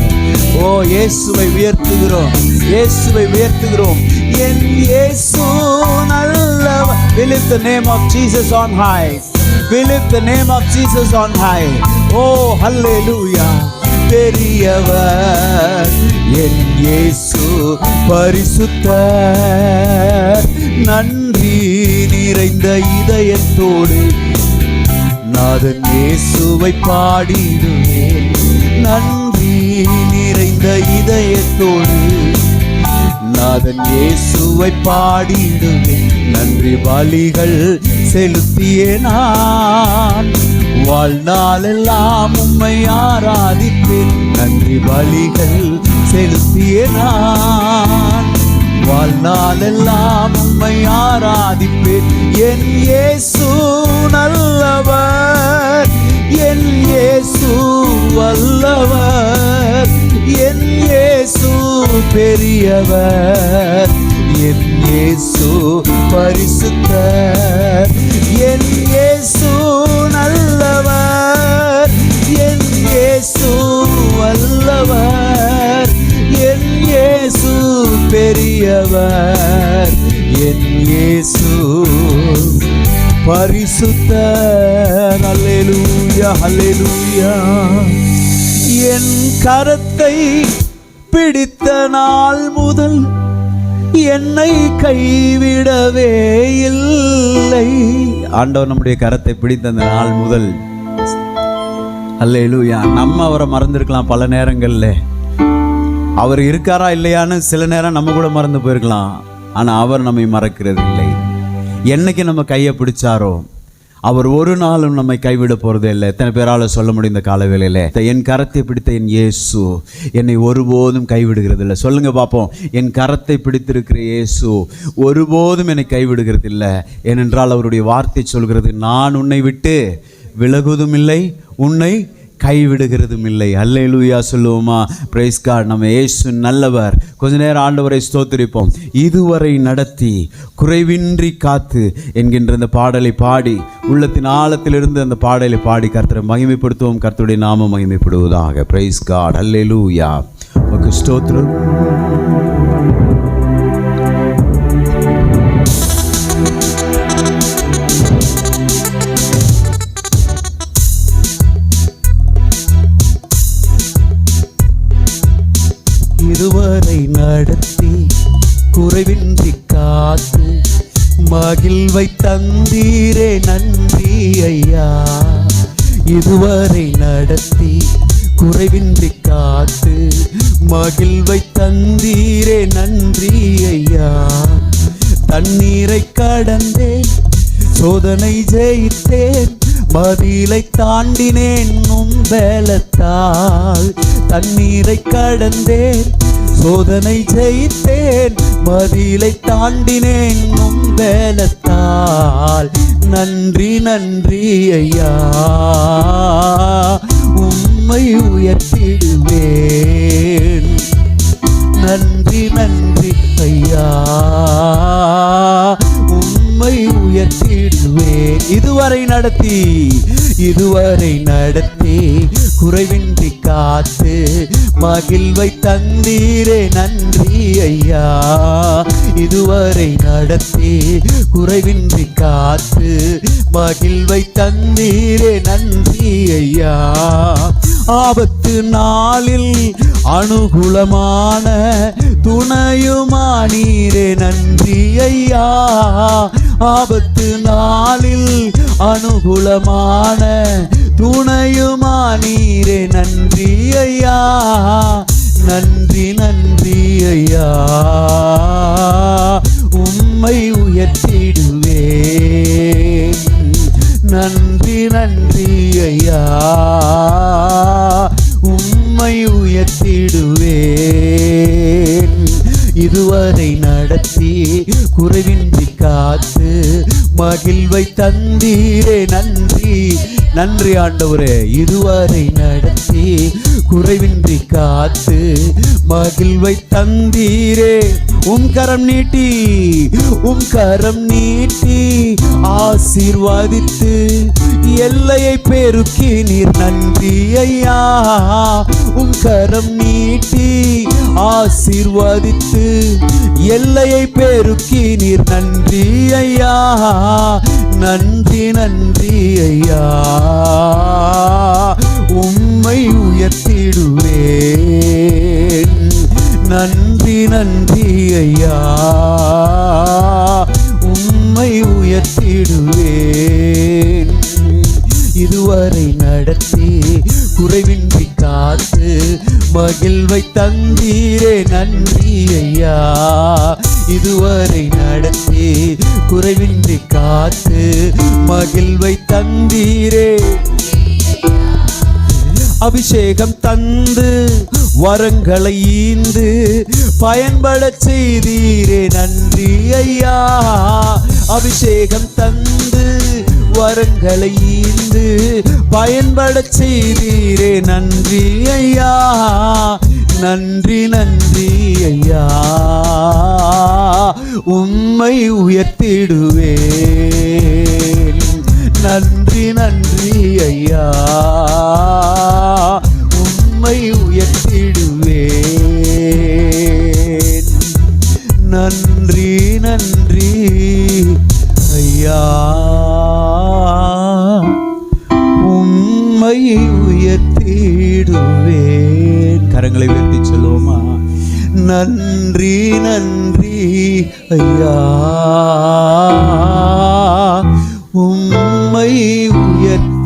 ஓ இயேசுவை உயர்த்துகிறோம், இயேசுவை உயர்த்துகிறோம். என் இயேசு நல்லவர். We lift the name of Jesus on high. We lift the name of Jesus on high. Oh hallelujah. பெரியவர் என் இயேசு பரிசுத்தர். நன்றி நிறைந்த இதயத்தோடு நாதன் இயேசுவை பாடிடுவேன் நன்றி நிறைந்த இதயத்தோடு. நாதன் இயேசுவை பாடிடுவேன் நன்றி பலிகள் செலுத்தியே நான் வாழ்நாளெல்லாம் உம்மை ஆராதிப்பேன் நன்றி பலிகள் செலுத்தியே நான் வாழ்நாளெல்லாம் உம்மை ஆராதிப்பேன். என் இயேசு நல்லவர், என் இயேசு வல்லவர், என் இயேசு பெரியவர், என் இயேசு பரிசுத்தர், என் இயேசு நல்லவர் என் இயேசு பரிசுத்தர். அல்லேலூயா அல்லேலூயா. என் கரத்தை பிடித்த நாள் முதல் என்னை கைவிடவே இல்லை. ஆண்டவர் நம்முடைய கரத்தை பிடித்த அந்த நாள் முதல், அல்லேலூயா. நம்ம அவரை மறந்துருக்கலாம் பல நேரங்கள்ல. அவர் இருக்காரா இல்லையான்னு சில நேரம் நம்ம கூட மறந்து போயிருக்கலாம். ஆனால் அவர் நம்மை மறக்கிறது இல்லை. என்னைக்கு நம்ம கையை பிடிச்சாரோ அவர் ஒரு நாளும் நம்மை கைவிட போகிறதே இல்லை. எத்தனை பேரால் சொல்ல முடியும் இந்த காலவேளையில், என் கரத்தை பிடித்த என் இயேசு என்னை ஒருபோதும் கைவிடுகிறது இல்லை? சொல்லுங்க பார்ப்போம். என் கரத்தை பிடித்திருக்கிற இயேசு ஒருபோதும் என்னை கைவிடுகிறது இல்லை. ஏனென்றால் அவருடைய வார்த்தை சொல்கிறது, நான் உன்னை விட்டு விலகுவதும் இல்லை, உன்னை கைவிடுகிறதும் இல்லை. அல்லேலூயா சொல்லுவோமா? Praise God. நம்ம இயேசு நல்லவர். கொஞ்ச நேரம் ஆண்டவரை ஸ்தோத்திரிப்போம். இதுவரை நடத்தி குறைவின்றி காத்து என்கின்ற இந்த பாடலை பாடி, உள்ளத்தின் ஆழத்திலிருந்து அந்த பாடலை பாடி கர்த்தரை மகிமைப்படுத்துவோம். கர்த்தருடைய நாமம் மகிமைப்படுவதாக. Praise God. அல்லேலூயா. உமக்கு ஸ்தோத்திரம். இதுவரை நடத்தி குறைவின்றி காத்து மகிழ்வை தந்தீரே நன்றி ஐயா. இதுவரை நடத்தி குறைவின்றி காத்து மகிழ்வை தந்தீரே நன்றி ஐயா. தண்ணீரை கடந்தேன், சோதனை ஜெயித்தேன், மதிலை தாண்டினேன் உம் பலத்தால். தண்ணீரை கடந்தேன், சோதனை ஜெயித்தேன், மதிலை தாண்டினேன் உம் பலத்தால். நன்றி நன்றி ஐயா, உம்மை உயர்த்திடுவேன். நன்றி நன்றி ஐயா, உம்மை உயர்த்திடுவேன். இதுவரை நடத்தி குறைவின்றி காத்து மகிழ்வை தந்தீரே நன்றி ஐயா. இதுவரை நடத்தி குறைவின்றி காத்து மகிழ்வை தந்தீரே நன்றி ஐயா. ஆபத்து நாளில் அனுகூலமான துணையுமானீரே நன்றி ஐயா. ஆபத்து நாளில் அனுகூலமான துணையுமானீரே நன்றி ஐயா. நன்றி நன்றி ஐயா, உம்மை உயர்த்திடுவேன். நன்றி நன்றி ஐயா, உம்மை உயர்த்திடுவேன். இதுவரை நடத்தி குறைவின்றி காத்து மகிழ்வை தந்தீரே நன்றி நன்றி ஆண்டவரே. இதுவரை நடத்தி குறைவின்றி காத்து மகிழ்வை தந்தீரே. உம் கரம் நீட்டி ஆசீர்வதித்து எல்லையை பெருக்கி நீர் நன்றி ஐயா. உம் கரம் நீட்டி ஆசீர்வதித்து எல்லையை பெருக்கி நீர் நன்றி ஐயா. நன்றி நன்றி ஐயா, உம்மை உயர்த்திடுவேன். நன்றி நன்றி ஐயா, உம்மை உயர்த்திடுவேன். இதுவரை நடத்தி குறைவின்றி காத்து மகிழ்வை தந்தீரே நன்றி ஐயா. இதுவரை நடத்தி குறைவின்றி காத்து மகிழ்வை தந்தீரே. அபிஷேகம் தந்து வரங்களை ஈந்து பயன்பட செய்தீரே நன்றி ஐயா. அபிஷேகம் தந்து வரங்களை ஈந்து பயன்பட செய்தீரே நன்றி ஐயா. நன்றி நன்றி ஐயா, உம்மை உயர்த்திடுவேன். நன்றி நன்றி ஐயா, உம்மை உயர்த்திடுவேன். நன்றி நன்றி நன்றி ஐயா, உம்மை உயர்த்திடுவேன்.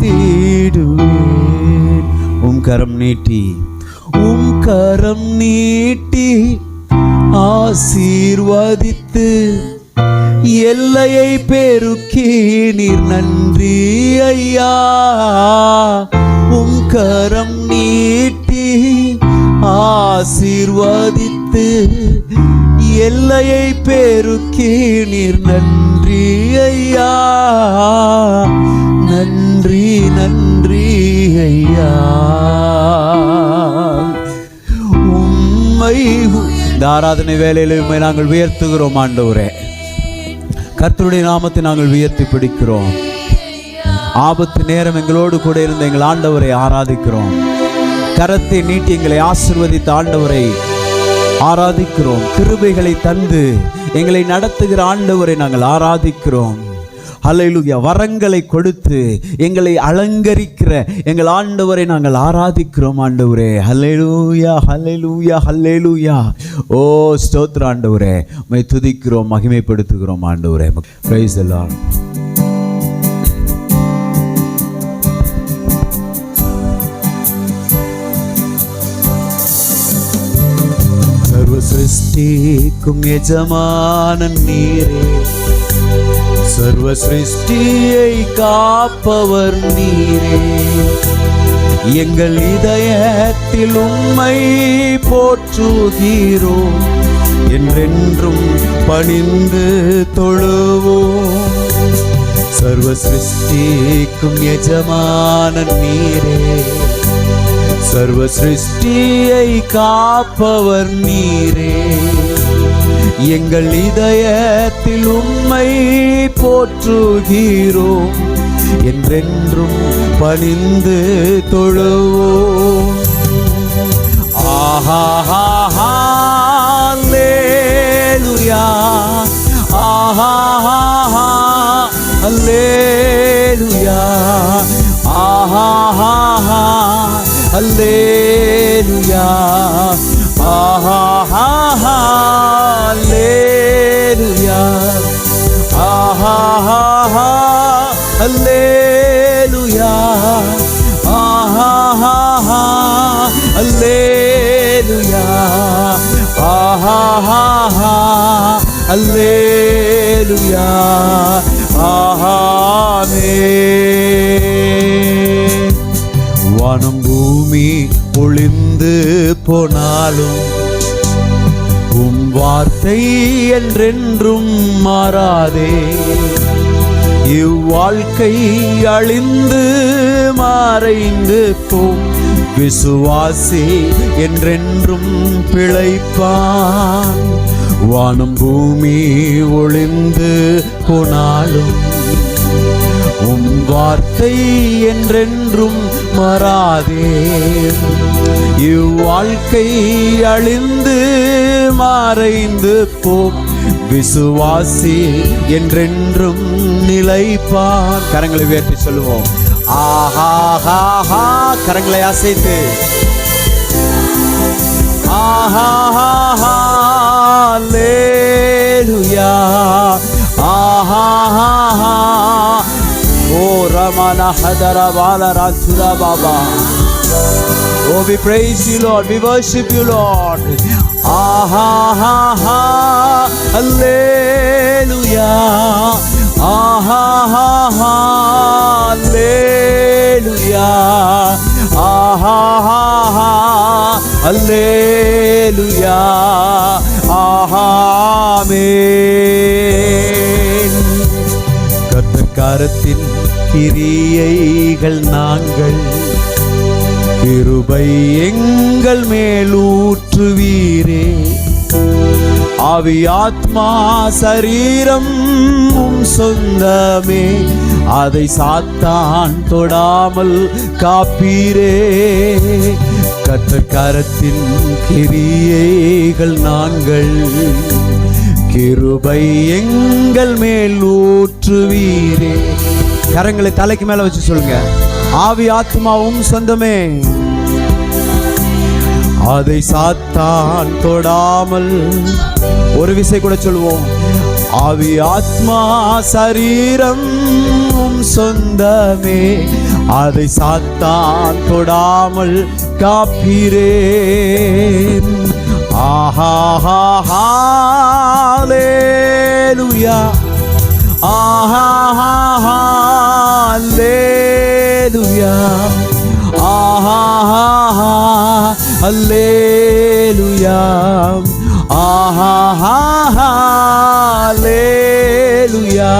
உம் கரம் நீட்டி ஆசீர்வதித்து எல்லையை பெருக்கி நீர். நன்றி ஐயா, உம் கரம் நீட்டி ஆசீர்வதித்து எல்லையை பெருக்கி நீர். நன்றி ஐயா, நன்றி நன்றி ஐயா, உம்மை. இந்த ஆராதனை வேளையில் உம்மை நாங்கள் உயர்த்துகிறோம் ஆண்டவரே. கர்த்தருடைய நாமத்தை நாங்கள் உயர்த்தி பிடிக்கிறோம். ஆபத்து நேரம் எங்களோடு கூட இருந்த எங்கள் ஆண்டவரை ஆராதிக்கிறோம். கரத்தை நீட்டி எங்களை ஆசீர்வதித்த ஆண்டவரை ஆராதிக்கிறோம். கிருபைகளை தந்து எங்களை நடத்துகிற ஆண்டவரை நாங்கள் ஆராதிக்கிறோம். ஹல்லேலூயா. வரங்களை கொடுத்து எங்களை அலங்கரிக்கிற எங்கள் ஆண்டவரை நாங்கள் ஆராதிக்கிறோம் ஆண்டவரே. ஹல்லேலூயா, ஹல்லேலூயா, ஹல்லேலூயா. ஓ ஸ்தோத்திரம் ஆண்டவரே, உம்மை துதிக்கிறோம், மகிமைப்படுத்துகிறோம் ஆண்டவரே. Praise the Lord. சர்வ சிருஷ்டிக்கும் எஜமானன் நீரே, சர்வ சிருஷ்டியை காப்பவர் நீரே. எங்கள் இதயத்தில் உம்மை போற்றுகிறோம், என்றென்றும் பணிந்து தொழுவோம். சர்வ சிருஷ்டிக்கும் எஜமானன் நீரே, சர்வ சிருஷ்டியை காப்பவர் நீரே. எங்கள் இதயத்தில் உம்மை போற்றுகிறோம், என்றென்றும் பணிந்து தொழுவோம். ஆஹா அல்லேலூயா, ஆஹா அல்லேலூயா, ஆஹா அல்லேலூயா, ஆஹா அல்லேலூயா, ஆஹா அல்லேலூயா, ஆஹா அல்லேலூயா, ஆஹா அல்லேலூயா, ஆமென். வானம் பூமி ஒளிந்து போனாலும் உம் வார்த்தை என்றென்றும் மாறாதே. இவ்வாழ்க்கை அழிந்து மறைந்து போம், விசுவாசி என்றென்றும் பிழைப்பான். வானம் பூமி ஒளிந்து போனாலும் உம் வார்த்தை என்றென்றும் மாறாதே. இவ்வாழ்க்கை அழிந்து மறைந்து போம், விசுவாசி என்றென்றும் நிலைப்பான். கரங்களை உயர்த்தி சொல்லுவோம். ஆஹா, கரங்களை அசைத்து ஆஹா அல்லேலூயா, ஆஹா. ஓ ரமண ஹதர பால ராஜுரா Baba. Oh, we praise you, Lord. We worship you, Lord. Aha, hallelujah. Aha, hallelujah. Aha, hallelujah. Amen. கர்த்தரின் கிரியைகள் நாங்கள், கிருபை எங்கள் மேலூற்றுவீரே. ஆவி ஆத்மா சரீரம் உம் சொந்தமே, அதை சாத்தான் தொடாமல் காப்பீரே. கர்த்தரின் கிரியைகள் நாங்கள், கிருபை எங்கள் மேல் ஊற்றுவீரே. கரங்களை தலைக்கு மேல வச்சு சொல்லுங்க. ஆவி ஆத்மாவும் சொந்தமே, அதை சாத்தான் தொடாமல். ஒரு விசை கூட சொல்லுவோம். ஆவி ஆத்மா சரீரம் சொந்தமே, அதை சாத்தான் தொடாமல் காப்பீரே. ஆஹா ஹல்லேலூயா, ஆஹா ஹல்லேலூயா, ஆஹா ஹல்லேலூயா, ஆஹா ஹல்லேலூயா,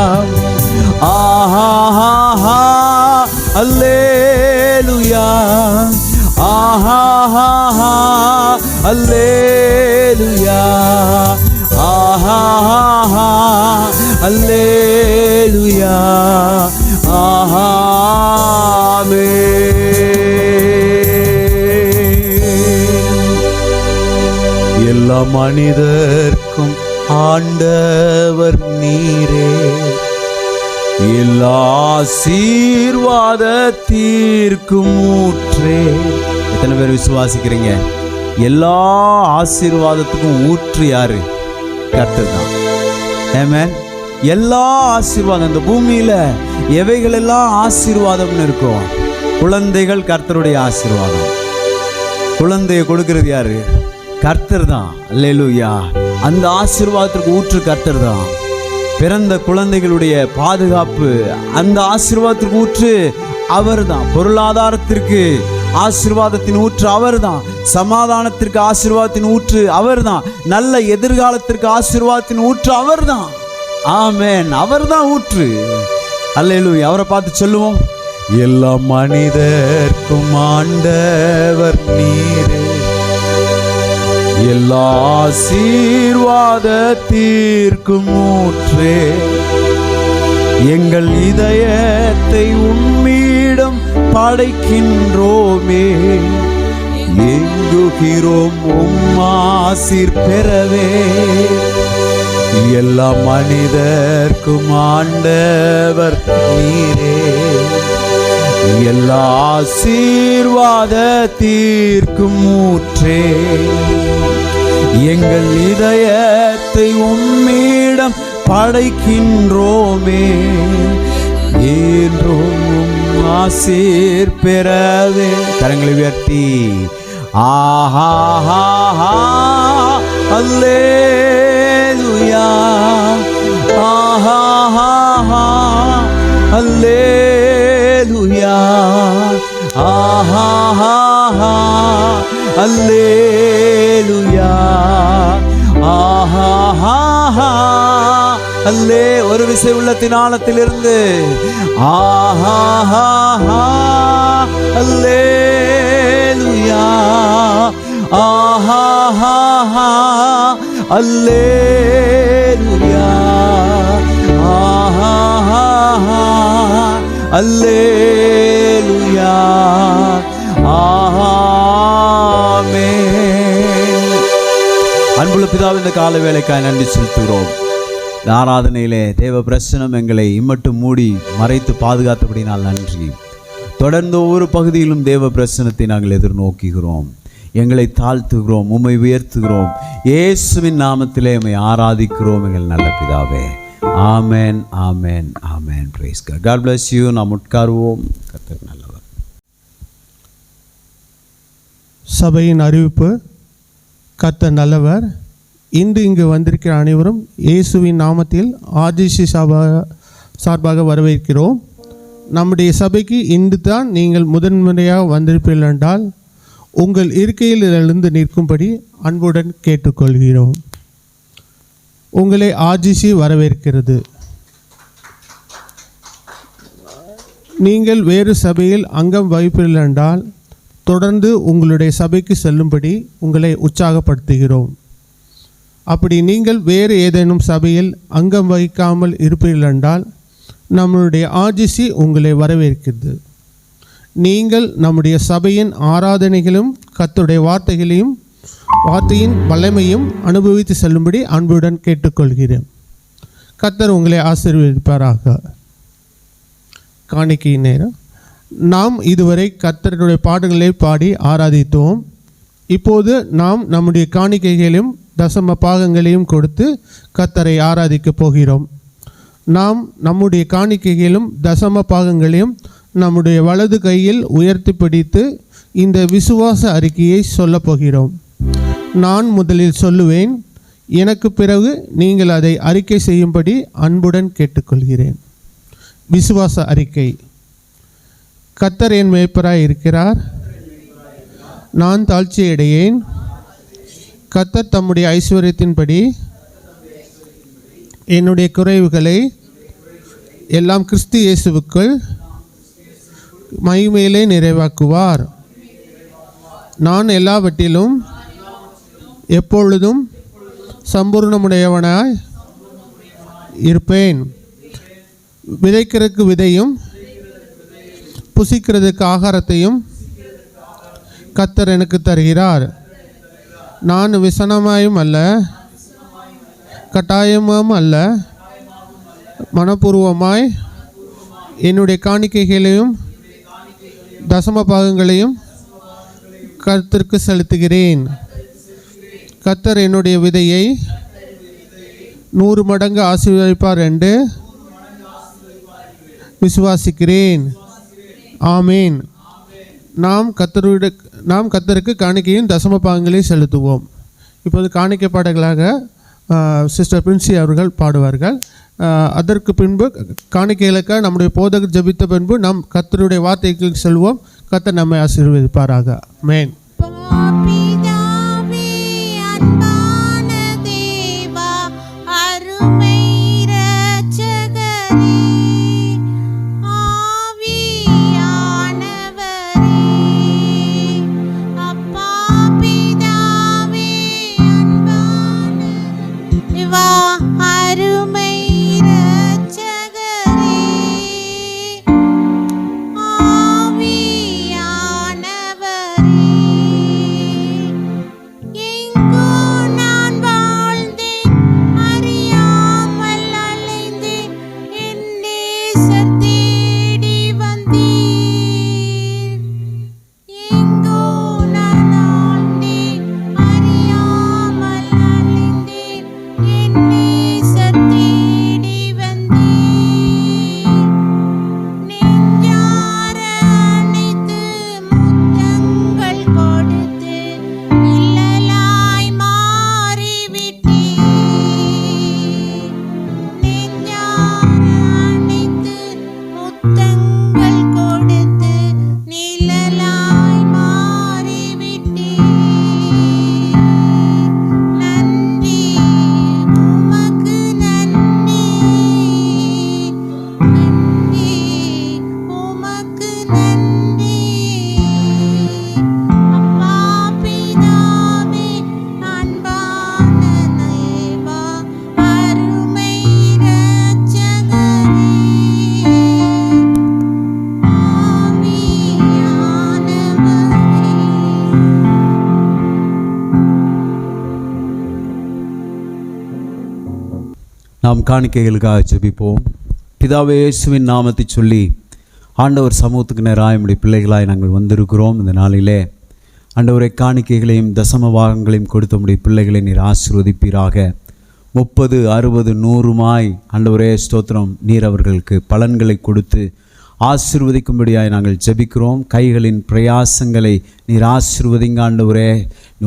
ஆஹா ஹல்லேலூயா, ஆஹா ஹல்லேலூயா, ஆஹா ஹல்லேலூயா, எல்லா மனிதர்க்கும் ஆண்டவர் நீரே, எல்லா ஆசீர்வாதத்திற்கும் ஊற்றே. எத்தனை பேர் விசுவாசிக்கிறீங்க? எல்லா ஆசீர்வாதத்துக்கும் ஊற்று யாரு? கர்த்தர் தான். ஆமென். எல்லா ஆசீர்வாதம் இந்த பூமியில எவைகள் எல்லாம் ஆசீர்வாதம்னு இருக்கும். குழந்தைகள் கர்த்தருடைய ஆசீர்வாதம். குழந்தையை கொடுக்கிறது யாரு? கர்த்தர் தான். அல்லேலூயா. அந்த ஆசீர்வாதத்திற்கு ஊற்று கர்த்தர் தான். பிறந்த குழந்தைகளுடைய பாதுகாப்பு, அந்த ஆசீர்வாதத்திற்கு ஊற்று அவர் தான். பொருளாதாரத்திற்கு ஆசீர்வாதத்தின் ஊற்று அவர் தான். சமாதானத்திற்கு ஆசீர்வாதத்தின் ஊற்று அவர் தான். நல்ல எதிர்காலத்திற்கு ஆசீர்வாதத்தின் ஊற்று அவர் தான். ஆமென். அவர் தான் ஊற்று. அல்லேலூயா. அவரை பார்த்து சொல்லுவோம். எல்லா மனிதர்க்கும் ஆண்டவர் நீரே, எல்லா ஆசீர்வாதத்திற்கும் ஊற்றே, எங்கள் இதயத்தை உம்மிடம் படைக்கின்றோமே, ஏங்குகிறோம் உம்மாசீர் பெறவே. எல்லா மனிதர்க்கும் ஆண்டவர் நீரே, எல்லா ஆசீர்வாதத்திற்கும் ஊற்றே, எங்கள் இதயத்தை உம்மிடம் படைக்கின்றோமே, என்றும் ஆசீர் பெறவே. கரங்களை உயர்த்தி ஆஹா அல்லேலூயா, ஆஹா அல்லேலூயா, ஆஹா அல்லேலூயா, ஆஹா அல்லே. ஒரு விசை உள்ளத்தின் ஆழத்திலிருந்து ஆஹா அல்லேலூயா, ஆஹா அல்லேலூயா, ஆஹா அல்லேலூயா, ஆமென். அன்புள்ள பிதாவே, இந்த கால வேளைக்காய் நன்றி செலுத்துகிறோம். இந்த ஆராதனையிலே தேவ பிரசனம் எங்களை இம்மட்டும் மூடி மறைத்து பாதுகாத்தபடினால் நன்றி. தொடர்ந்து ஒவ்வொரு பகுதியிலும் தேவ பிரசனத்தை நாங்கள் எதிர்நோக்குகிறோம். எங்களை தாழ்த்துகிறோம், உம்மை உயர்த்துகிறோம். இயேசுவின் நாமத்திலே உம்மை ஆராதிக்கிறோம் எங்கள் நல்ல பிதாவே. ஆமென், ஆமென், ஆமென். Praise God. God bless you. நாம் உட்காருவோம். கர்த்தர் நல்லவர். சபையின் அறிவிப்பு. கர்த்தர் நல்லவர். இன்று இங்கு வந்திருக்கிற அனைவரும் இயேசுவின் நாமத்தில் ஆர்ஜிசி சார்பாக வரவேற்கிறோம். நம்முடைய சபைக்கு இன்று தான் நீங்கள் முதன்முறையாக வந்திருப்பீர்கள் என்றால் உங்கள் இருக்கையில் எழுந்து நிற்கும்படி அன்புடன் கேட்டுக்கொள்கிறோம். உங்களை ஆர்ஜிசி வரவேற்கிறது. நீங்கள் வேறு சபையில் அங்கம் வகிப்பீர்கள் என்றால் தொடர்ந்து உங்களுடைய சபைக்கு செல்லும்படி உங்களை உற்சாகப்படுத்துகிறோம். அப்படி நீங்கள் வேறு ஏதேனும் சபையில் அங்கம் வகிக்காமல் இருப்பீர்கள் என்றால் நம்மளுடைய ஆர்ஜிசி உங்களை வரவேற்கிறது. நீங்கள் நம்முடைய சபையின் ஆராதனைகளும் கர்த்தருடைய வார்த்தையின் வல்லமையும் அனுபவித்து செல்லும்படி அன்புடன் கேட்டுக்கொள்கிறேன். கர்த்தர் உங்களை ஆசீர்வதிப்பாராக. காணிக்கை நேரம். நாம் இதுவரை கர்த்தருடைய பாடல்களை பாடி ஆராதித்தோம். இப்போது நாம் நம்முடைய காணிக்கைகளையும் தசம பாகங்களையும் கொடுத்து கர்த்தரை ஆராதிக்கப் போகிறோம். நாம் நம்முடைய காணிக்கைகளும் தசம பாகங்களையும் நம்முடைய வலது கையில் உயர்த்தி பிடித்து இந்த விசுவாச அறிக்கையை சொல்லப் போகிறோம். நான் முதலில் சொல்லுவேன், எனக்கு பிறகு நீங்கள் அதை அறிக்கை செய்யும்படி அன்புடன் கேட்டுக்கொள்கிறேன். விசுவாச அறிக்கை. கர்த்தர் என் மேய்ப்பராய் இருக்கிறார், நான் தாழ்ச்சியடையேன். கர்த்தர் தம்முடைய ஐஸ்வர்யத்தின்படி என்னுடைய குறைவுகளை எல்லாம் கிறிஸ்து இயேசுவுக்குள் மகிமையிலே நிறைவாக்குவார். நான் எல்லாவற்றிலும் எப்பொழுதும் சம்பூர்ணமுடையவனாய் இருப்பேன். விதைக்கிறதுக்கு விதையும் புசிக்கிறதுக்கு ஆகாரத்தையும் கர்த்தர் எனக்கு தருகிறார். நான் விசனமாயும் அல்ல, கட்டாயமும் அல்ல, மனப்பூர்வமாய் என்னுடைய காணிக்கைகளையும் தசம பாகங்களையும் கர்த்தருக்கு செலுத்துகிறேன். கர்த்தர் என்னுடைய விதையை 100 மடங்கு ஆசீர்வதிப்பார் என்று விசுவாசிக்கிறேன். ஆமேன். நாம் கர்த்தருக்கு காணிக்கையும் தசம பாகங்களையும் செலுத்துவோம். இப்போது காணிக்கை பாடல்களாக சிஸ்டர் பிரின்சி அவர்கள் பாடுவார்கள். அதற்கு பின்பு காணிக்கைகளுக்காக நம்முடைய போதகர் ஜெபித்த பின்பு நாம் கர்த்தருடைய வார்த்தைகளுக்கு செல்வோம். கர்த்தர் நம்மை ஆசீர்வதிப்பாராக. ஆமென். நாம் காணிக்கைகளுக்காக ஜெபிப்போம். பிதாவே, இயேசுவின் நாமத்தை சொல்லி ஆண்டவர் சமூகத்துக்கு நேராக நம்முடைய பிள்ளைகளாய் நாங்கள் வந்திருக்கிறோம். இந்த நாளிலே ஆண்டவரை காணிக்கைகளையும் தசம பாகங்களையும் கொடுத்த நம்முடைய பிள்ளைகளை நீர் ஆசீர்வதிப்பீராக. 30, 60, 100 ஆண்டவரே ஸ்தோத்திரம். நீர் அவர்களுக்கு பலன்களை கொடுத்து ஆசீர்வதிக்கும்படியாய் நாங்கள் ஜெபிக்கிறோம். கைகளின் பிரயாசங்களை நீர் ஆசீர்வதிங்க ஆண்டவரே.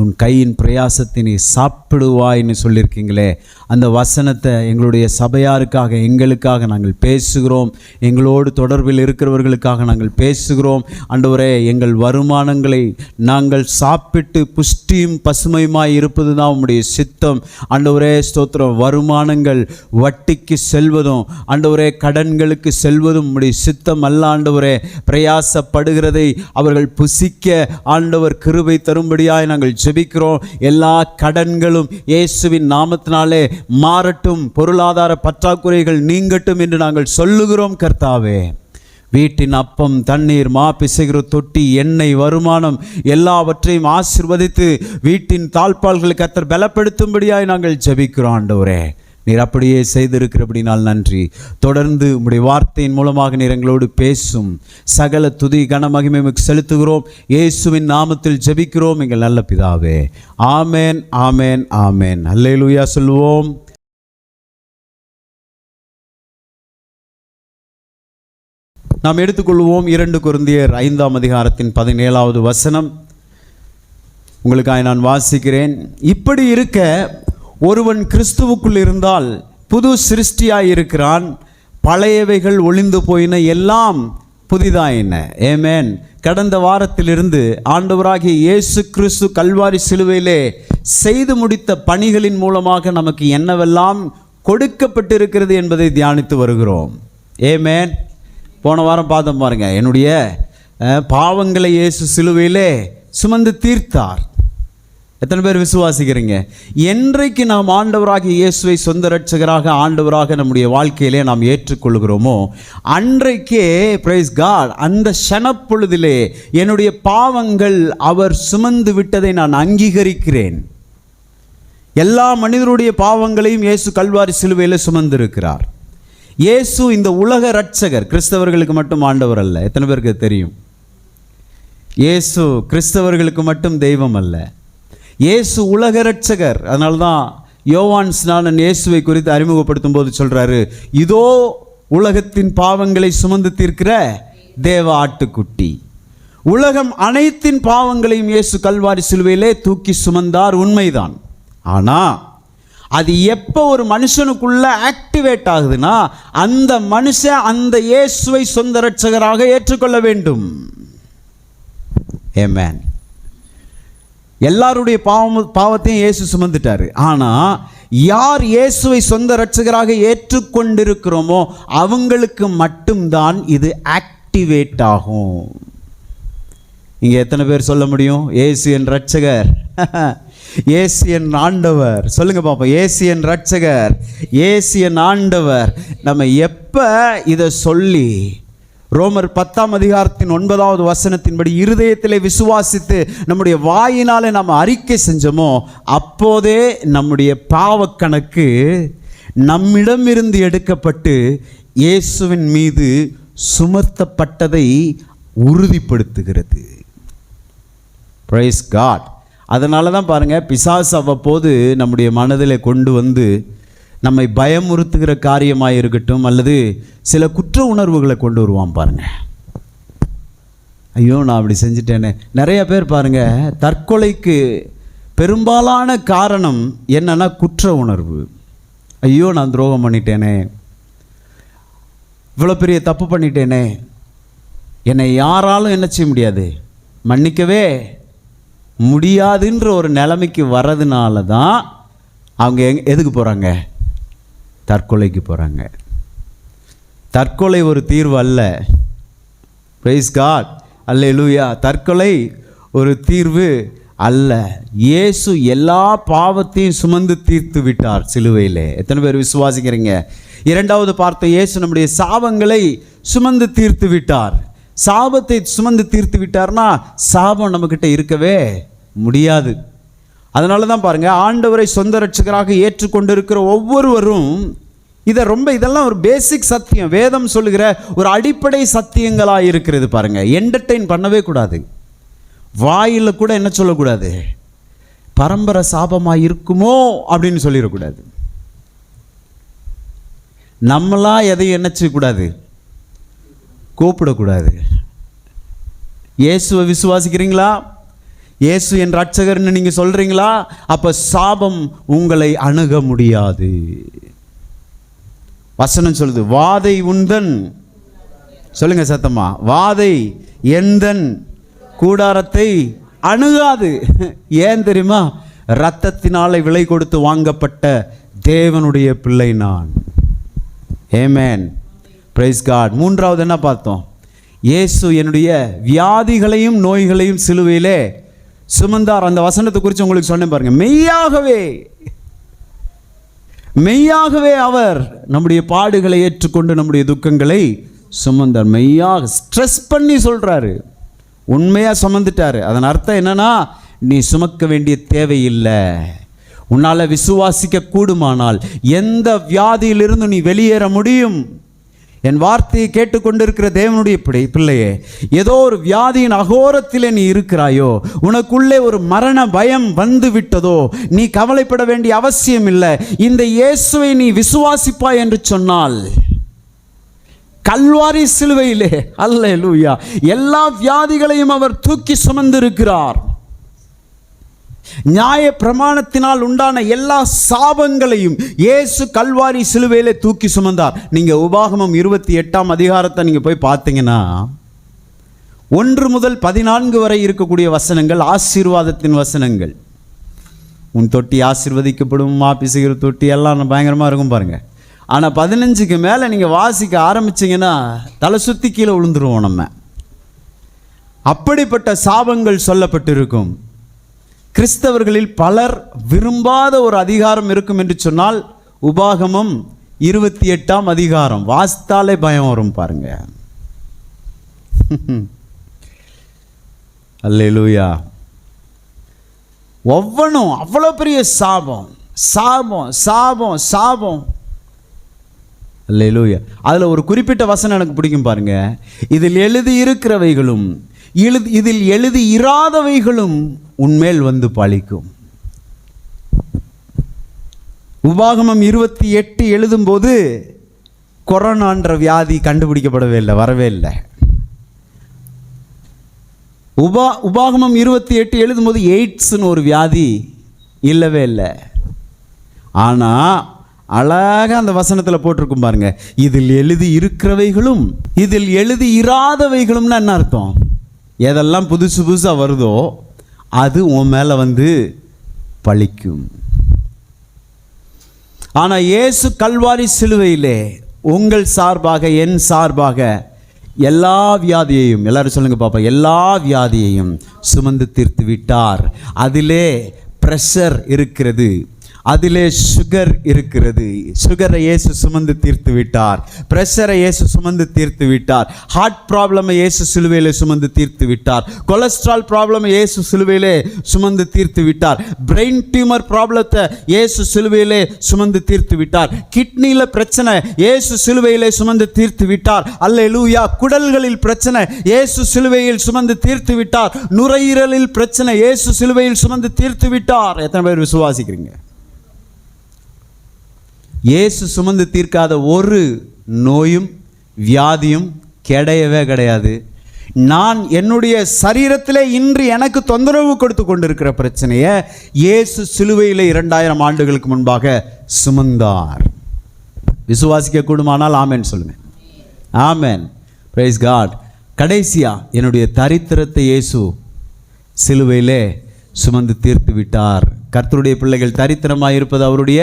உன் கையின் பிரயாசத்தை நீ சாப்பிடுவாய்ன்னு சொல்லியிருக்கீங்களே, அந்த வசனத்தை எங்களுடைய சபையாருக்காக எங்களுக்காக நாங்கள் பேசுகிறோம். எங்களோடு தொடர்பில் இருக்கிறவர்களுக்காக நாங்கள் பேசுகிறோம். ஆண்டவரே, எங்கள் வருமானங்களை நாங்கள் சாப்பிட்டு புஷ்டியும் பசுமையுமாய் இருப்பது தான் உம்முடைய சித்தம். ஆண்டவரே ஸ்தோத்திரம். வருமானங்கள் வட்டிக்கு செல்வதும் ஆண்டவரே கடன்களுக்கு செல்வதும் உம்முடைய சித்தம் அல்ல ஆண்டவரே. பிரயாசப்படுகிறதை அவர்கள் புசிக்க ஆண்டவர் கிருபை தரும்படியாய் நாங்கள் ஜெபிக்கிறோம். எல்லா கடன்களும் இயேசுவின் நாமத்தினாலே மாறட்டும், பொருளாதார பற்றாக்குறைகள் நீங்கட்டும் என்று நாங்கள் சொல்லுகிறோம் கர்த்தாவே. வீட்டின் அப்பம், தண்ணீர், மா பிசைகிற தொட்டி, எண்ணெய், வருமானம் எல்லாவற்றையும் ஆசீர்வதித்து வீட்டின் தாழ்பால்களை கர்த்தர் பலப்படுத்தும்படியாய் நாங்கள் ஜெபிக்கிறோம் ஆண்டவரே. நீர் அப்படியே செய்திருக்கிறபடினால் நன்றி. தொடர்ந்து உம்முடைய வார்த்தையின் மூலமாக நீர் எங்களோடு பேசும். சகல துதி கன மகிமை செலுத்துகிறோம். இயேசுவின் நாமத்தில் ஜெபிக்கிறோம் எங்கள் நல்ல பிதாவே. ஆமேன், ஆமேன், ஆமேன். அல்லேலூயா சொல்லுவோம். நாம் எடுத்துக்கொள்வோம் 2 கொரிந்தியர் 5ஆம் அதிகாரத்தின் 17வது வசனம். உங்களுக்காக நான் வாசிக்கிறேன். இப்படி இருக்க ஒருவன் கிறிஸ்துவுக்குள் இருந்தால் புது சிருஷ்டியாயிருக்கிறான், பழையவைகள் ஒளிந்து போயின, எல்லாம் புதிதாயின. ஆமென். கடந்த வாரத்திலிருந்து ஆண்டவராகிய இயேசு கிறிஸ்து கல்வாரி சிலுவையிலே செய்து முடித்த பணிகளின் மூலமாக நமக்கு என்னவெல்லாம் கொடுக்கப்பட்டிருக்கிறது என்பதை தியானித்து வருகிறோம். ஆமென். போன வாரம் பார்த்தோம் பாருங்க, என்னுடைய பாவங்களை இயேசு சிலுவையிலே சுமந்து தீர்த்தார். எத்தனை பேர் விசுவாசிக்கிறீங்க? என்றைக்கு நாம் ஆண்டவராகிய இயேசுவை சொந்த இரட்சகராக ஆண்டவராக நம்முடைய வாழ்க்கையிலே நாம் ஏற்றுக்கொள்கிறோமோ அன்றைக்கே பிரைஸ் காட், அந்த க்ஷணப்பொழுதிலே என்னுடைய பாவங்கள் அவர் சுமந்து விட்டதை நான் அங்கீகரிக்கிறேன். எல்லா மனிதருடைய பாவங்களையும் இயேசு கல்வாரி சிலுவையில் சுமந்திருக்கிறார். இயேசு இந்த உலக இரட்சகர், கிறிஸ்தவர்களுக்கு மட்டும் ஆண்டவர் அல்ல. எத்தனை பேருக்கு தெரியும்? இயேசு கிறிஸ்தவர்களுக்கு மட்டும் தெய்வம் அல்ல, இயேசு உலக இரட்சகர். அதனால தான் யோவான் ஸ்நானன் இயேசுவை குறித்து அறிமுகப்படுத்தும் போது சொல்றாரு, இதோ உலகத்தின் பாவங்களை சுமந்து தீர்க்கிற தேவ ஆட்டுக்குட்டி. உலகம் அனைத்தின் பாவங்களையும் இயேசு கல்வாரி சிலுவையிலே தூக்கி சுமந்தார், உண்மைதான். ஆனால் அது எப்போ ஒரு மனுஷனுக்குள்ள ஆக்டிவேட் ஆகுதுன்னா, அந்த மனுஷன் அந்த இயேசுவை சொந்த இரட்சகராக ஏற்றுக்கொள்ள வேண்டும். ஆமென். எல்லாருடைய பாவத்தையும் இயேசு சுமந்துட்டாரு. ஆனால் யார் இயேசுவை சொந்த இரட்சகராக ஏற்றுக்கொண்டிருக்கிறோமோ அவங்களுக்கு மட்டும்தான் இது ஆக்டிவேட் ஆகும். இங்கே எத்தனை பேர் சொல்ல முடியும் இயேசு என் இரட்சகர், இயேசு என் ஆண்டவர்? சொல்லுங்க பாப்போம். இயேசு என் இரட்சகர், இயேசு என் ஆண்டவர். நம்ம எப்போ இதை சொல்லி ரோமர் 10ஆம் அதிகாரத்தின் 9வது வசனத்தின்படி இருதயத்திலே விசுவாசித்து நம்முடைய வாயினாலே நாம் அறிக்கை செஞ்சோமோ அப்போதே நம்முடைய பாவக்கணக்கு நம்மிடமிருந்து எடுக்கப்பட்டு இயேசுவின் மீது சுமத்தப்பட்டதை உறுதிப்படுத்துகிறது. Praise God. அதனால தான் பாருங்கள், பிசாசு அவ்வப்போது நம்முடைய மனதில் கொண்டு வந்து நம்மை பயமுறுத்துகிற காரியமாக இருக்கட்டும் அல்லது சில குற்ற உணர்வுகளை கொண்டு வருவான் பாருங்கள். ஐயோ நான் அப்படி செஞ்சிட்டேனே. நிறைய பேர் பாருங்கள், தற்கொலைக்கு பெரும்பாலான காரணம் என்னன்னா குற்ற உணர்வு. ஐயோ நான் துரோகம் பண்ணிட்டேனே, இவ்வளோ பெரிய தப்பு பண்ணிட்டேனே, என்னை யாராலும் என்ன செய்ய முடியாது, மன்னிக்கவே முடியாதுன்ற ஒரு நிலைமைக்கு வர்றதுனால தான் அவங்க எதுக்கு போகிறாங்க? தற்கொலைக்கு போகிறாங்க. தற்கொலை ஒரு தீர்வு அல்ல. பிரைஸ் காட், அல்லேலூயா. தற்கொலை ஒரு தீர்வு அல்ல. இயேசு எல்லா பாவத்தையும் சுமந்து தீர்த்து விட்டார் சிலுவையிலே. எத்தனை பேர் விசுவாசிக்கிறீங்க? இரண்டாவது பார்த்த இயேசு நம்முடைய சாபங்களை சுமந்து தீர்த்து விட்டார். சாபத்தை சுமந்து தீர்த்து விட்டார்னா சாபம் நம்மக்கிட்ட இருக்கவே முடியாது. அதனால தான் பாருங்கள், ஆண்டவரை சொந்த இரட்சகராக ஏற்றுக்கொண்டிருக்கிற ஒவ்வொருவரும் இதெல்லாம் ஒரு பேசிக் சத்தியம், வேதம் சொல்லுகிற ஒரு அடிப்படை சத்தியங்களாக இருக்கிறது. பாருங்கள், என்டர்டெயின் பண்ணவே கூடாது. வாயில் கூட என்ன சொல்லக்கூடாது, பரம்பரை சாபமாக இருக்குமோ அப்படின்னு சொல்லிடக்கூடாது. நம்மளா எதையும் என்ன செய்யக்கூடாது, கூப்பிடக்கூடாது. இயேசுவை விசுவாசிக்கிறீங்களா? இயேசு என் இரட்சகர்னு நீங்கள் சொல்கிறீங்களா? அப்போ சாபம் உங்களை அணுக முடியாது. வசனம் சொல்லுது, வாதை உந்தன், சொல்லுங்க சத்தமா, வாதை எந்தன் கூடாரத்தை அணுகாது. ஏன் தெரியுமா? இரத்தத்தினாலே விலை கொடுத்து வாங்கப்பட்ட தேவனுடைய பிள்ளை நான். ஆமென். Praise God. மூன்றாவது என்ன பார்த்தோம்? இயேசு என்னுடைய வியாதிகளையும் நோய்களையும் சிலுவையிலே சுமந்தார். அந்த வசனத்தை குறித்து உங்களுக்கு சொன்னேன் பாருங்க. மெய்யாகவே அவர் நம்முடைய பாடுகளை ஏற்றுக்கொண்டு நம்முடைய துக்கங்களை சுமந்தார். மெய்யாக ஸ்ட்ரெஸ் பண்ணி சொல்றாரு, உண்மையாக சுமந்துட்டாரு. அதன் அர்த்தம் என்னன்னா, நீ சுமக்க வேண்டிய தேவையில்லை. உன்னால் விசுவாசிக்க கூடுமானால் எந்த வியாதியிலிருந்து நீ வெளியேற முடியும். என் வார்த்தையை கேட்டுக்கொண்டிருக்கிற தேவனுடைய பிள்ளையே, ஏதோ ஒரு வியாதியின் அகோரத்திலே நீ இருக்கிறாயோ, உனக்குள்ளே ஒரு மரண பயம் வந்து விட்டதோ, நீ கவலைப்பட வேண்டிய அவசியம் இல்லை. இந்த இயேசுவை நீ விசுவாசிப்பாய் என்று சொன்னால், கல்வாரி சிலுவையிலே அல்லேலூயா எல்லா வியாதிகளையும் அவர் தூக்கி சுமந்திருக்கிறார். நியாய பிரமாணத்தினால் உண்டான எல்லா சாபங்களையும் இயேசு கல்வாரி சிலுவையிலே தூக்கி சுமந்தார். நீங்க உபாகமம் 28ஆம் அதிகாரத்தை நீங்க போய் பார்த்தீங்கன்னா 1 முதல் 14 வரை இருக்கக்கூடிய வசனங்கள் ஆசீர்வாதத்தின் வசனங்கள். உன் தொட்டி ஆசீர்வதிக்கப்படும், பிசுகிற தொட்டி எல்லாம் பயங்கரமா இருக்கும் பாருங்க. ஆனால் 15க்கு மேலே நீங்கள் வாசிக்க ஆரம்பிச்சிங்கன்னா தலை சுற்றி கீழே விழுந்துருவோம் நம்ம. அப்படிப்பட்ட சாபங்கள் சொல்லப்பட்டிருக்கும். கிறிஸ்தவர்களில் பலர் விரும்பாத ஒரு அதிகாரம் இருக்கும் என்று சொன்னால் உபாகமம் 28ஆம் அதிகாரம். வாசித்தாலே பயம் வரும் பாருங்க. அல்லேலூயா. ஒவ்வொன்றும் அவ்வளோ பெரிய சாபம் சாபம் சாபம் சாபம். அல்லேலூயா. அதில் ஒரு குறிப்பிட்ட வசனம் எனக்கு பிடிக்கும் பாருங்க. இதில் எழுதி இருக்கிறவைகளும் இதில் எழுதி இராதவைகளும் உன்மேல் வந்து பழிக்கும். உபாகமம் 28 எழுதும்போது கொரோனான்ற வியாதி கண்டுபிடிக்கப்படவே இல்லை, வரவே இல்லை. உபாகமம் 28 எழுதும்போது எய்ட்ஸ்னு ஒரு வியாதி இல்லவே இல்லை. ஆனால் அழகாக அந்த வசனத்தில் போட்டிருக்கும் பாருங்க, இதில் எழுதி இருக்கிறவைகளும் இதில் எழுதி இராதவைகளும்னா என்ன அர்த்தம்? எதெல்லாம் புதுசு புதுசாக வருதோ அது உன் மேலே வந்து பழிக்கும். ஆனால் இயேசு கல்வாரி சிலுவையிலே உங்கள் சார்பாக என் சார்பாக எல்லா வியாதியையும், எல்லாரும் சொல்லுங்க பாப்பா, எல்லா வியாதியையும் சுமந்து தீர்த்து விட்டார். அதிலே பிரஷர் இருக்கிறது, அதிலே சுகர் இருக்கிறது. சுகரை இயேசு சுமந்து தீர்த்து விட்டார். பிரஷரை இயேசு சுமந்து தீர்த்து விட்டார். ஹார்ட் ப்ராப்ளமை இயேசு சிலுவையிலே சுமந்து தீர்த்து விட்டார். கொலஸ்ட்ரால் ப்ராப்ளமை இயேசு சிலுவையிலே சுமந்து தீர்த்து விட்டார். பிரெயின் டியூமர் ப்ராப்ளத்தை இயேசு சிலுவையிலே சுமந்து தீர்த்து விட்டார். கிட்னியில் பிரச்சனை இயேசு சிலுவையிலே சுமந்து தீர்த்து விட்டார். அல்லேலூயா. குடல்களில் பிரச்சனை இயேசு சிலுவையில் சுமந்து தீர்த்து விட்டார். நுரையீரலில் பிரச்சனை இயேசு சிலுவையில் சுமந்து தீர்த்து விட்டார். எத்தனை பேர் விசுவாசிக்கிறீங்க? இயேசு சுமந்து தீர்க்காத ஒரு நோயும் வியாதியும் கிடையவே கிடையாது. நான் என்னுடைய சரீரத்திலே இன்று எனக்கு தொந்தரவு கொடுத்து கொண்டிருக்கிற பிரச்சனையை இயேசு சிலுவையிலே 2000 ஆண்டுகளுக்கு முன்பாக சுமந்தார். விசுவாசிக்க கூடுமானால் ஆமென் சொல்லுங்க. ஆமென். Praise God. கடைசியா என்னுடைய தரித்திரத்தை இயேசு சிலுவையிலே சுமந்து தீர்த்து விட்டார். கர்த்தருடைய பிள்ளைகள் தரித்திரமாக இருப்பது அவருடைய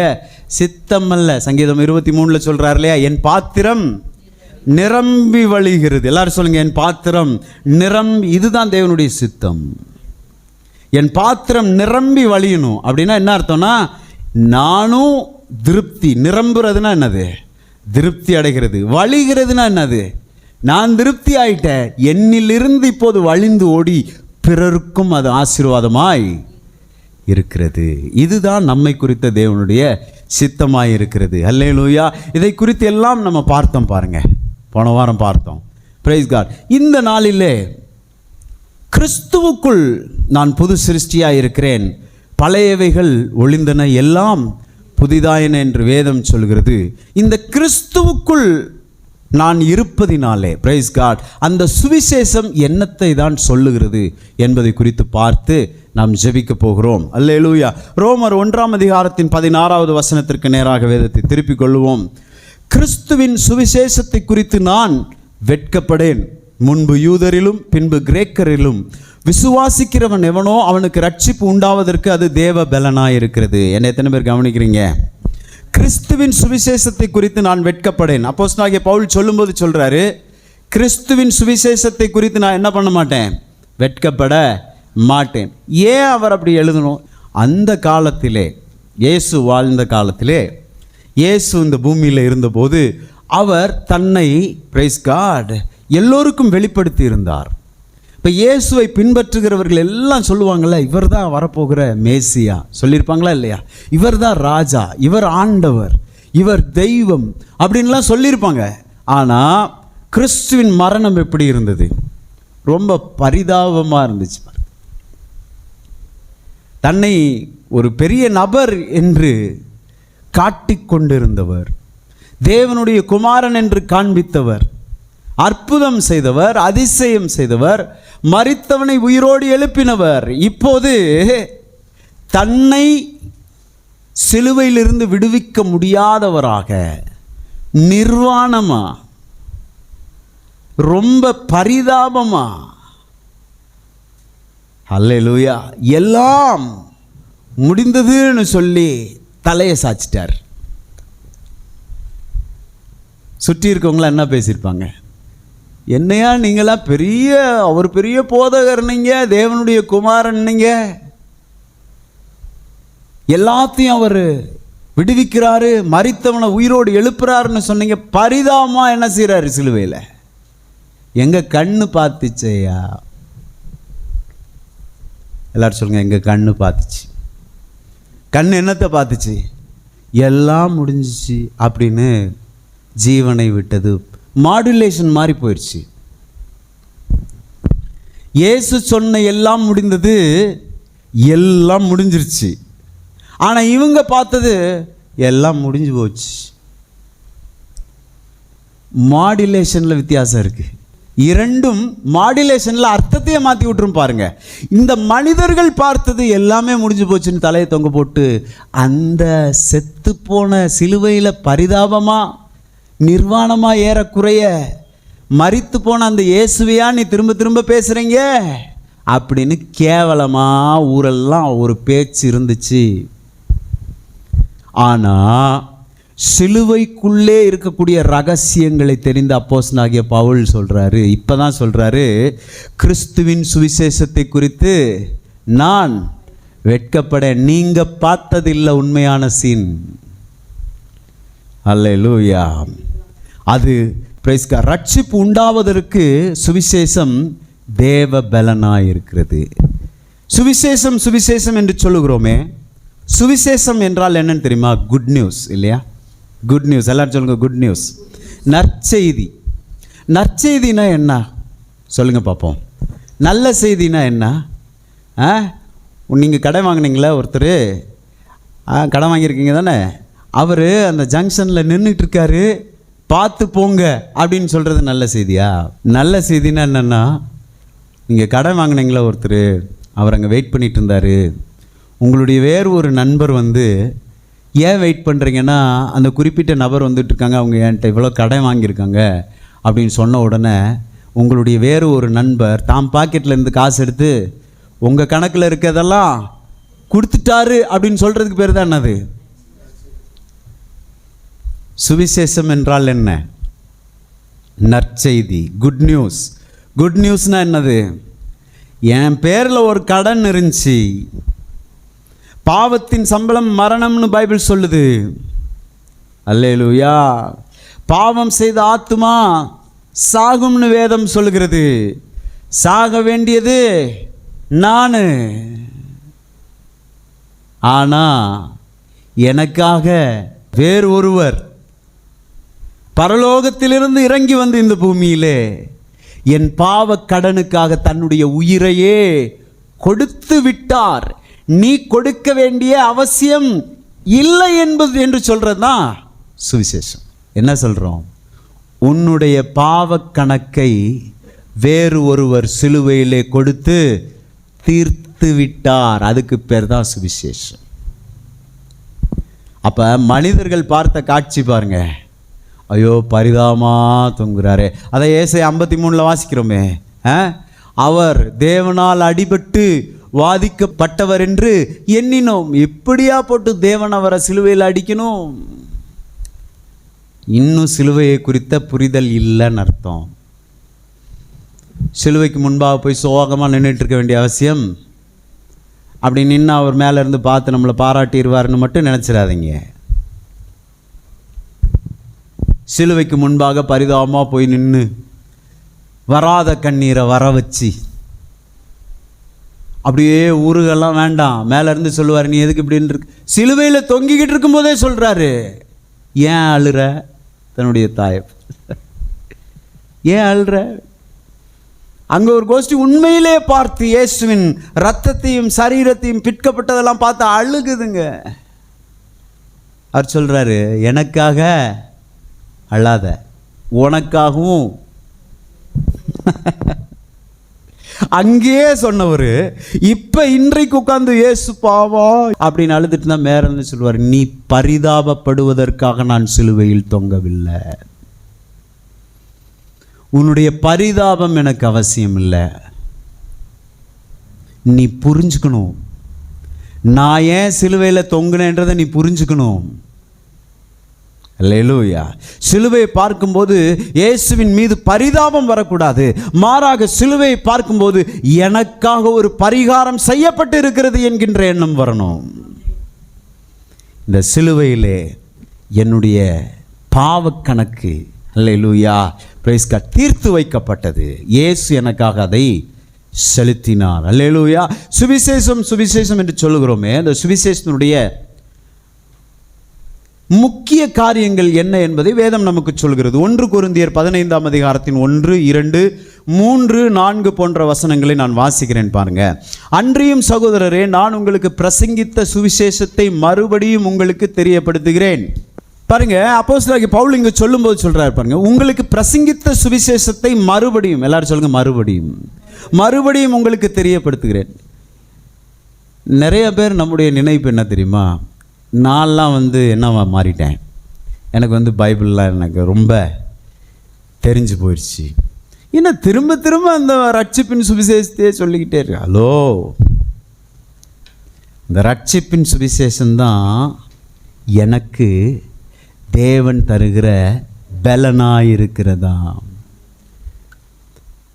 சித்தம் அல்ல. சங்கீதம் 23 சொல்றார் இல்லையா, என் பாத்திரம் நிரம்பி வழிகிறது. எல்லாரும் சொல்லுங்க, என் பாத்திரம் இதுதான் தேவனுடைய சித்தம். என் பாத்திரம் நிரம்பி வழியணும் அப்படின்னா என்ன அர்த்தம்னா, நானும் திருப்தி. நிரம்புறதுன்னா என்னது? திருப்தி அடைகிறது. வழிகிறதுனா என்னது? நான் திருப்தி ஆயிட்டேன், என்னிலிருந்து இப்போது வழிந்து ஓடி பிறருக்கும் அது ஆசீர்வாதமாய் இருக்கிறது. இதுதான் நம்மை குறித்த தேவனுடைய சித்தமாய் இருக்கிறது. அல்லேலூயா. இதை குறித்து எல்லாம் நம்ம பார்த்தோம் பாருங்க, போன வாரம் பார்த்தோம். Praise God. இந்த நாளிலே கிறிஸ்துவுக்குள் நான் புது சிருஷ்டியாய் இருக்கிறேன், பழையவைகள் ஒளிந்தன, எல்லாம் புதிதாயின என்று வேதம் சொல்கிறது. இந்த கிறிஸ்துவுக்குள் நான் இருப்பதினாலே, பிரைஸ் காட், அந்த சுவிசேஷம் என்னத்தை தான் சொல்லுகிறது என்பதை குறித்து பார்த்து நாம் ஜெபிக்க போகிறோம். அல்லேலூயா. ரோமர் 1ஆம் அதிகாரத்தின் 16வது வசனத்திற்கு நேராக வேதத்தை திருப்பிக் கொள்வோம். கிறிஸ்துவின் சுவிசேஷத்தை குறித்து நான் வெட்கப்படேன், முன்பு யூதரிலும் பின்பு கிரேக்கரிலும் விசுவாசிக்கிறவன் எவனோ அவனுக்கு ரட்சிப்பு உண்டாவதற்கு அது தேவ பலனாய் இருக்கிறது. என்ன எத்தனை பேர் கவனிக்கிறீங்க? கிறிஸ்துவின் சுவிசேஷத்தை குறித்து நான் வெட்கப்படேன். அப்போஸ்தலனாகிய பவுல் சொல்லும்போது சொல்றாரு, கிறிஸ்துவின் சுவிசேஷத்தை குறித்து நான் என்ன பண்ண மாட்டேன்? வெட்கப்பட மாட்டேன். ஏன் அவர் அப்படி எழுதணும்? அந்த காலத்திலே, இயேசு வாழ்ந்த காலத்திலே, இயேசு இந்த பூமியில் இருந்தபோது அவர் தன்னை, பிரைஸ் காட், எல்லோருக்கும் வெளிப்படுத்தி இருந்தார். இப்போ இப்போ இயேசுவை பின்பற்றுகிறவர்கள் எல்லாம் சொல்லுவாங்கள்ல, இவர் தான் வரப்போகிற மேசியா, சொல்லியிருப்பாங்களா இல்லையா? இவர் தான் ராஜா, இவர் ஆண்டவர், இவர் தெய்வம் அப்படின்லாம் சொல்லியிருப்பாங்க. ஆனால் கிறிஸ்துவின் மரணம் எப்படி இருந்தது? ரொம்ப பரிதாபமாக இருந்துச்சு. தன்னை ஒரு பெரிய நபர் என்று காட்டிக்கொண்டிருந்தவர், தேவனுடைய குமாரன் என்று காண்பித்தவர், அற்புதம் செய்தவர், அதிசயம் செய்தவர், மரித்தவனை உயிரோடு எழுப்பினவர், இப்போது தன்னை சிலுவையிலிருந்து விடுவிக்க முடியாதவராக நிர்வாணமா, ரொம்ப பரிதாபமா, அல்லேலூயா, எல்லாம் முடிந்ததுன்னு சொல்லி தலையை சாய்ச்சிட்டார். சுற்றி இருக்கவங்களாம் என்ன பேசியிருப்பாங்க? என்னையா நீங்களாம் அவர் பெரிய போதகர், நீங்கள் தேவனுடைய குமாரன், நீங்கள் எல்லாத்தையும் அவர் விடுவிக்கிறாரு, மரித்தவனை உயிரோடு எழுப்புறாருன்னு சொன்னீங்க. பரிதாபமா என்ன செய்கிறாரு சிலுவையில்? எங்கள் கண்ணு பார்த்துச்சையா. எல்லாரும் சொல்லுங்க, எங்கள் கண்ணு பார்த்துச்சு. கண் என்னத்தை பார்த்துச்சு? எல்லாம் முடிஞ்சிச்சு அப்படின்னு ஜீவனை விட்டது. மாடுலேஷன் மாறி போயிடுச்சு. இயேசு சொன்ன எல்லாம் முடிந்தது, எல்லாம் முடிஞ்சிருச்சு. ஆனால் இவங்க பார்த்தது எல்லாம் முடிஞ்சு போச்சு. மாடுலேஷனில் வித்தியாசம் இருக்குது. இரண்டும் மாடுலேஷனில் அர்த்தத்தையே மாற்றி விட்டுரும் பாருங்க. இந்த மனிதர்கள் பார்த்தது எல்லாமே முடிஞ்சு போச்சுன்னு தலையை தொங்க போட்டு அந்த செத்து போன சிலுவையில் பரிதாபமாக நிர்வாணமாக ஏறக்குறைய மரித்து போன அந்த இயேசுவையா நீ திரும்ப திரும்ப பேசுகிறீங்க அப்படின்னு கேவலமாக ஊரெல்லாம் ஒரு பேச்சு இருந்துச்சு. ஆனால் சிலுவைக்குள்ளே இருக்கக்கூடிய ரகசியங்களை தெரிந்த அப்போஸ்தலனாகிய பவுல் சொல்கிறாரு, இப்போ தான் சொல்கிறாரு, கிறிஸ்துவின் சுவிசேஷத்தை குறித்து நான் வெட்கப்பட நீங்கள் பார்த்ததில்லை உண்மையான சீன். அல்லேலூயா. அது ரட்சிப்பு உண்டாவதற்கு சுவிசேஷம் தேவ பலனாக இருக்கிறது. சுவிசேஷம் சுவிசேஷம் என்று சொல்லுகிறோமே, சுவிசேஷம் என்றால் என்னன்னு தெரியுமா? குட் நியூஸ் இல்லையா? Good news. எல்லாரும் சொல்லுங்க, குட் நியூஸ். நற்செய்தி. நற்செய்தினா என்ன சொல்லுங்க பார்ப்போம். நல்ல செய்தினா என்ன? நீங்கள் கடை வாங்கினீங்களா? ஒருத்தர் கடை வாங்கியிருக்கீங்க தானே, அவர் அந்த ஜங்ஷனில் நின்றுட்டு இருக்காரு, பார்த்து போங்க அப்படின்னு சொல்கிறது நல்ல செய்தியா? நல்ல செய்தினா என்னென்னா, நீங்கள் கடை வாங்கினீங்களா, ஒருத்தர் அவர் அங்கே வெயிட் பண்ணிகிட்டு இருந்தார், உங்களுடைய வேறு ஒரு நண்பர் வந்து, ஏன் வெயிட் பண்ணுறீங்கன்னா அந்த குறிப்பிட்ட நபர் வந்துட்டுருக்காங்க, அவங்க என்கிட்ட இவ்வளோ கடை வாங்கியிருக்காங்க அப்படின்னு சொன்ன உடனே உங்களுடைய வேறு ஒரு நண்பர் தாம் பாக்கெட்லேருந்து காசு எடுத்து உங்கள் கணக்கில் இருக்கிறதெல்லாம் கொடுத்துட்டாரு அப்படின்னு சொல்கிறதுக்கு பேர் தான் என்னது? சுவிசேஷம் என்றால் என்ன? நற்செய்தி, குட் நியூஸ். குட் நியூஸ்னால் என்னது? என் பேரில் ஒரு கடன் இருந்துச்சு, பாவத்தின் சம்பளம் மரணம்னு பைபிள் சொல்லுது. அல்லேலூயா. பாவம் செய்த ஆத்துமா சாகும்னு வேதம் சொல்லுகிறது. சாக வேண்டியது நான், ஆனால் எனக்காக வேறு ஒருவர் பரலோகத்திலிருந்து இறங்கி வந்து இந்த பூமியிலே என் பாவ கடனுக்காக தன்னுடைய உயிரையே கொடுத்து விட்டார். நீ கொடுக்க வேண்டிய அவசியம் இல்லை என்பது என்று சொல்கிறது தான் சுவிசேஷம். என்ன சொல்கிறோம்? உன்னுடைய பாவ கணக்கை வேறு ஒருவர் சிலுவையிலே கொடுத்து தீர்த்து விட்டார். அதுக்கு பேர் தான் சுவிசேஷம். அப்போ மனிதர்கள் பார்த்த காட்சி பாருங்க, ஐயோ பரிதாபமா தொங்குறாரே. அதை ஏசாயா 53 வாசிக்கிறோமே, அவர் தேவனால் அடிபட்டு வாதிக்கப்பட்டவர் என்று எண்ணினோம். எப்படியா போட்டு தேவன் அவரை சிலுவையில் அடிக்கணும்? இன்னும் சிலுவையை குறித்த புரிதல் இல்லைன்னு அர்த்தம். சிலுவைக்கு முன்பாக போய் சோகமாக நின்றுட்டு இருக்க வேண்டிய அவசியம், அப்படி நின்று அவர் மேலே இருந்து பார்த்து நம்மளை பாராட்டிடுவார்னு மட்டும் நினச்சிடாதீங்க. சிலுவைக்கு முன்பாக பரிதாபமாக போய் நின்று வராத கண்ணீரை வர வச்சு அப்படியே ஊருகெல்லாம் வேண்டாம், மேலே இருந்து சொல்லுவார், நீ எதுக்கு இப்படின்னு இருக்கு. சிலுவையில் தொங்கிக்கிட்டு இருக்கும்போதே சொல்கிறாரு, ஏன் அழுற? தன்னுடைய தாயை ஏன் அழுற? அங்கே ஒரு கோஷ்டி உண்மையிலே பார்த்து இயேசுவின் ரத்தத்தையும் சரீரத்தையும் பிற்கப்பட்டதெல்லாம் பார்த்து அழுகுதுங்க. அவர் சொல்கிறாரு, எனக்காக அழாத, உனக்காகவும். அங்கேயே சொன்னவர் இப்போ இன்றைக்கு உட்கார்ந்து இயேசு பாவம் அப்படின்னு அழுதுட்டு தான் மேலே சொல்லுவார், நீ பரிதாபப்படுவதற்காக நான் சிலுவையில் தொங்கவில்லை. உன்னுடைய பரிதாபம் எனக்கு அவசியம் இல்லை. நீ புரிஞ்சுக்கணும், நான் ஏன் சிலுவையில் தொங்குனேன்றதை நீ புரிஞ்சுக்கணும். அல்லேலூயா. சிலுவையை பார்க்கும்போது இயேசுவின் மீது பரிதாபம் வரக்கூடாது, மாறாக சிலுவையை பார்க்கும்போது எனக்காக ஒரு பரிகாரம் செய்யப்பட்டு இருக்கிறது என்கின்ற எண்ணம் வரணும். இந்த சிலுவையிலே என்னுடைய பாவக்கணக்கு, அல்லேலூயா, பிரைஸ் காட், தீர்த்து வைக்கப்பட்டது. இயேசு எனக்காக அதை செலுத்தினார். அல்லேலூயா. சுவிசேஷம் சுவிசேஷம் என்று சொல்லுகிறோமே, அந்த சுவிசேஷத்தினுடைய முக்கிய காரியங்கள் என்ன என்பதை வேதம் நமக்கு சொல்கிறது. 1 கொரிந்தியர் 15ஆம் அதிகாரத்தின் 1, 2, 3, 4 போன்ற வசனங்களை நான் வாசிக்கிறேன் பாருங்க. அன்றியும் சகோதரரே, நான் உங்களுக்கு பிரசங்கித்த சுவிசேஷத்தை மறுபடியும் உங்களுக்கு தெரியப்படுத்துகிறேன். பாருங்க, அப்போஸ்தலனாகிய பவுல் இங்க சொல்லும்போது சொல்றாரு பாருங்க, உங்களுக்கு பிரசங்கித்த சுவிசேஷத்தை மறுபடியும், எல்லாரும் சொல்லுங்க, மறுபடியும் உங்களுக்கு தெரியப்படுத்துகிறேன். நிறைய பேர் நம்முடைய நினைப்பு என்ன தெரியுமா, நான்லாம் என்னவா மாறிட்டேன், எனக்கு பைபிள்லாம் எனக்கு ரொம்ப தெரிஞ்சு போயிடுச்சு, இன்னும் திரும்ப திரும்ப அந்த ரட்சிப்பின் சுவிசேஷத்தையே சொல்லிக்கிட்டே இருக்கு. ஹலோ, இந்த ரட்சிப்பின் சுவிசேஷம்தான் எனக்கு தேவன் தருகிற பலனாயிருக்கிறதா.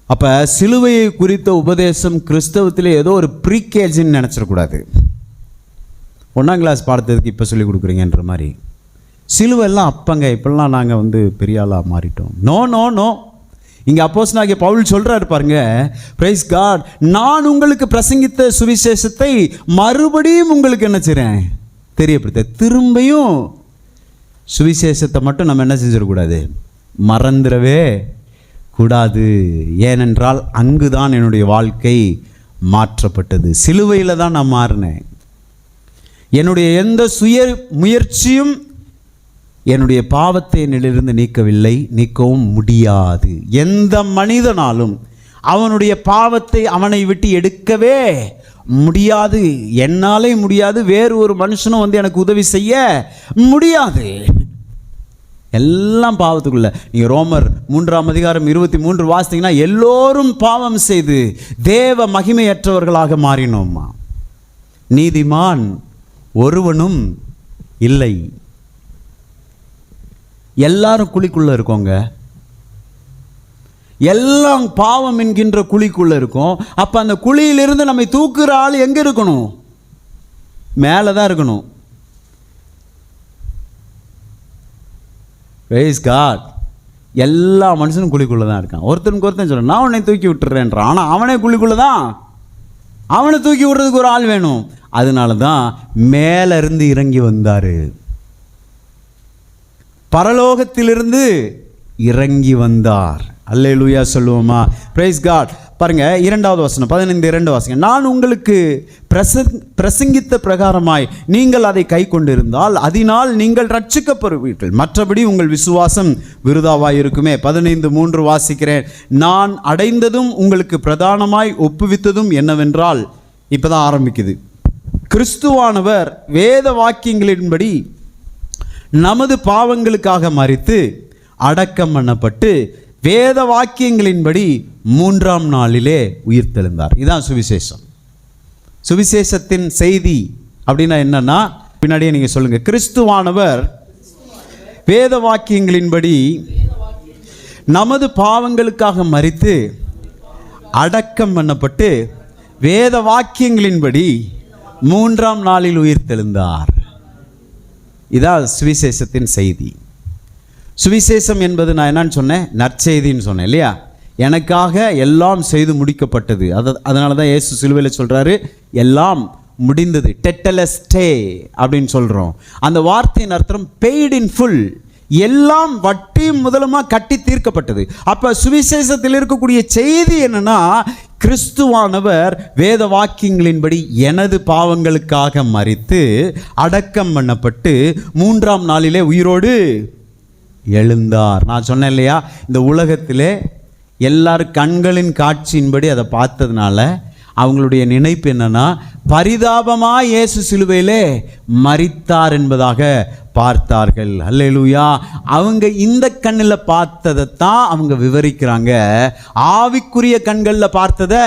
அப்போ சிலுவையை குறித்த உபதேசம் கிறிஸ்தவத்திலே ஏதோ ஒரு ப்ரீகேஜின்னு நினச்சிடக்கூடாது. 1ஆம் கிளாஸ் பார்த்ததுக்கு இப்போ சொல்லிக் கொடுக்குறீங்கன்ற மாதிரி. சிலுவையெல்லாம் அப்பங்க, இப்பெல்லாம் நாங்கள் பெரிய ஆளாக மாறிட்டோம். No no no. இங்கே அப்போஸ்தலனாகிய பவுல் சொல்கிறாரு பாருங்க, பிரைஸ் காட், நான் உங்களுக்கு பிரசங்கித்த சுவிசேஷத்தை மறுபடியும் உங்களுக்கு என்ன செய்கிறேன், தெரியப்படுத்த. திரும்பியும் சுவிசேஷத்தை மட்டும் நம்ம என்ன செஞ்சிடக்கூடாது, மறந்துடவே கூடாது. ஏனென்றால் அங்கு தான் என்னுடைய வாழ்க்கை மாற்றப்பட்டது. சிலுவையில் தான் நான் மாறினேன். என்னுடைய எந்த சுய முயற்சியும் என்னுடைய பாவத்தை என்னிலிருந்து நீக்கவில்லை, நீக்கவும் முடியாது. எந்த மனிதனாலும் அவனுடைய பாவத்தை அவனை விட்டு எடுக்கவே முடியாது. என்னாலே முடியாது, வேறு ஒரு மனுஷனும் எனக்கு உதவி செய்ய முடியாது. எல்லாம் பாவத்துக்குள்ள. நீங்கள் ரோமர் 3ஆம் அதிகாரம் 23 வாசித்தீங்கன்னா, எல்லோரும் பாவம் செய்து தேவ மகிமையற்றவர்களாக மாறினோம்மா, நீதிமான் ஒருவனும் இல்லை. எல்லாரும் குழிக்குள்ள இருக்கோங்க, எல்லாம் பாவம் என்கின்ற குழிக்குள்ள இருக்கும். அப்ப அந்த குழியிலிருந்து நம்மை தூக்குற ஆள் எங்க இருக்கணும், மேலே தான் இருக்கணும். Praise God. எல்லா மனுஷனும் குழிக்குள்ள தான் இருக்கான். ஒருத்தனுக்கு ஒருத்தன் சொல்ல, நான் உன்னை தூக்கி விட்டுறேன்றான், ஆனால் அவனே குழிக்குள்ள தான். அவனை தூக்கி விடுறதுக்கு ஒரு ஆள் வேணும். அதனால தான் மேல இருந்து இறங்கி வந்தாரு, பரலோகத்திலிருந்து இறங்கி வந்தார். அல்லேலூயா சொல்லுவோமா? Praise God. பாருங்க, 2வது வசனம் 15:2 வாசிங்க. நான் உங்களுக்கு பிரசங்கித்த பிரகாரமாய் நீங்கள் அதை கை கொண்டிருந்தால் அதனால் நீங்கள் ரட்சிக்கப்படுவீர்கள், மற்றபடி உங்கள் விசுவாசம் விருதாவாய் இருக்குமே. 15:3 வாசிக்கிறேன். நான் அடைந்ததும் உங்களுக்கு பிரதானமாய் ஒப்புவித்ததும் என்னவென்றால், இப்பதான் ஆரம்பிக்குது, கிறிஸ்துவானவர் வேத வாக்கியங்களின்படி நமது பாவங்களுக்காக மரித்து அடக்கம் பண்ணப்பட்டு வேத வாக்கியங்களின்படி 3ஆம் நாளிலே உயிர்த்தெழுந்தார். இதுதான் சுவிசேஷம். சுவிசேஷத்தின் செய்தி அப்படின்னா என்னன்னா, பின்னாடியே நீங்க சொல்லுங்க, கிறிஸ்துவானவர் வேத வாக்கியங்களின்படி நமது பாவங்களுக்காக மரித்து அடக்கம் பண்ணப்பட்டு வேத வாக்கியங்களின்படி 3ஆம் நாளில் உயிர்த்தெழுந்தார். இதான் சுவிசேஷத்தின் செய்தி. சுவிசேஷம் என்பது நான் என்னன்னு சொன்னேன், நற்செய்தின்னு சொன்னேன் இல்லையா? எனக்காக எல்லாம் செய்து முடிக்கப்பட்டது. அதனால தான் இயேசு சிலுவையில் சொல்கிறாரு, எல்லாம் முடிந்தது, டெட்டலஸ்டே அப்படின்னு சொல்கிறோம். அந்த வார்த்தையின் அர்த்தம் பெய்ட் இன் ஃபுல், எல்லாம் வட்டி முதலமாக கட்டி தீர்க்கப்பட்டது. அப்போ சுவிசேஷத்தில் இருக்கக்கூடிய செய்தி என்னன்னா, கிறிஸ்துவானவர் வேத வாக்கியங்களின்படி எனது பாவங்களுக்காக மரித்து அடக்கம் பண்ணப்பட்டு 3ஆம் நாளிலே உயிரோடு எழுந்தார். நான் சொன்னேன் இல்லையா, இந்த உலகத்திலே எல்லாரும் கண்களின் காட்சியின்படி அதை பார்த்ததுனால அவங்களுடைய நினைப்பு என்னன்னா, பரிதாபமாக இயேசு சிலுவையிலே மரித்தார் என்பதாக பார்த்தார்கள். அல்லேலூயா. அவங்க இந்த கண்ணில் பார்த்ததைத்தான் அவங்க விவரிக்கிறாங்க, ஆவிக்குரிய கண்களில் பார்த்ததை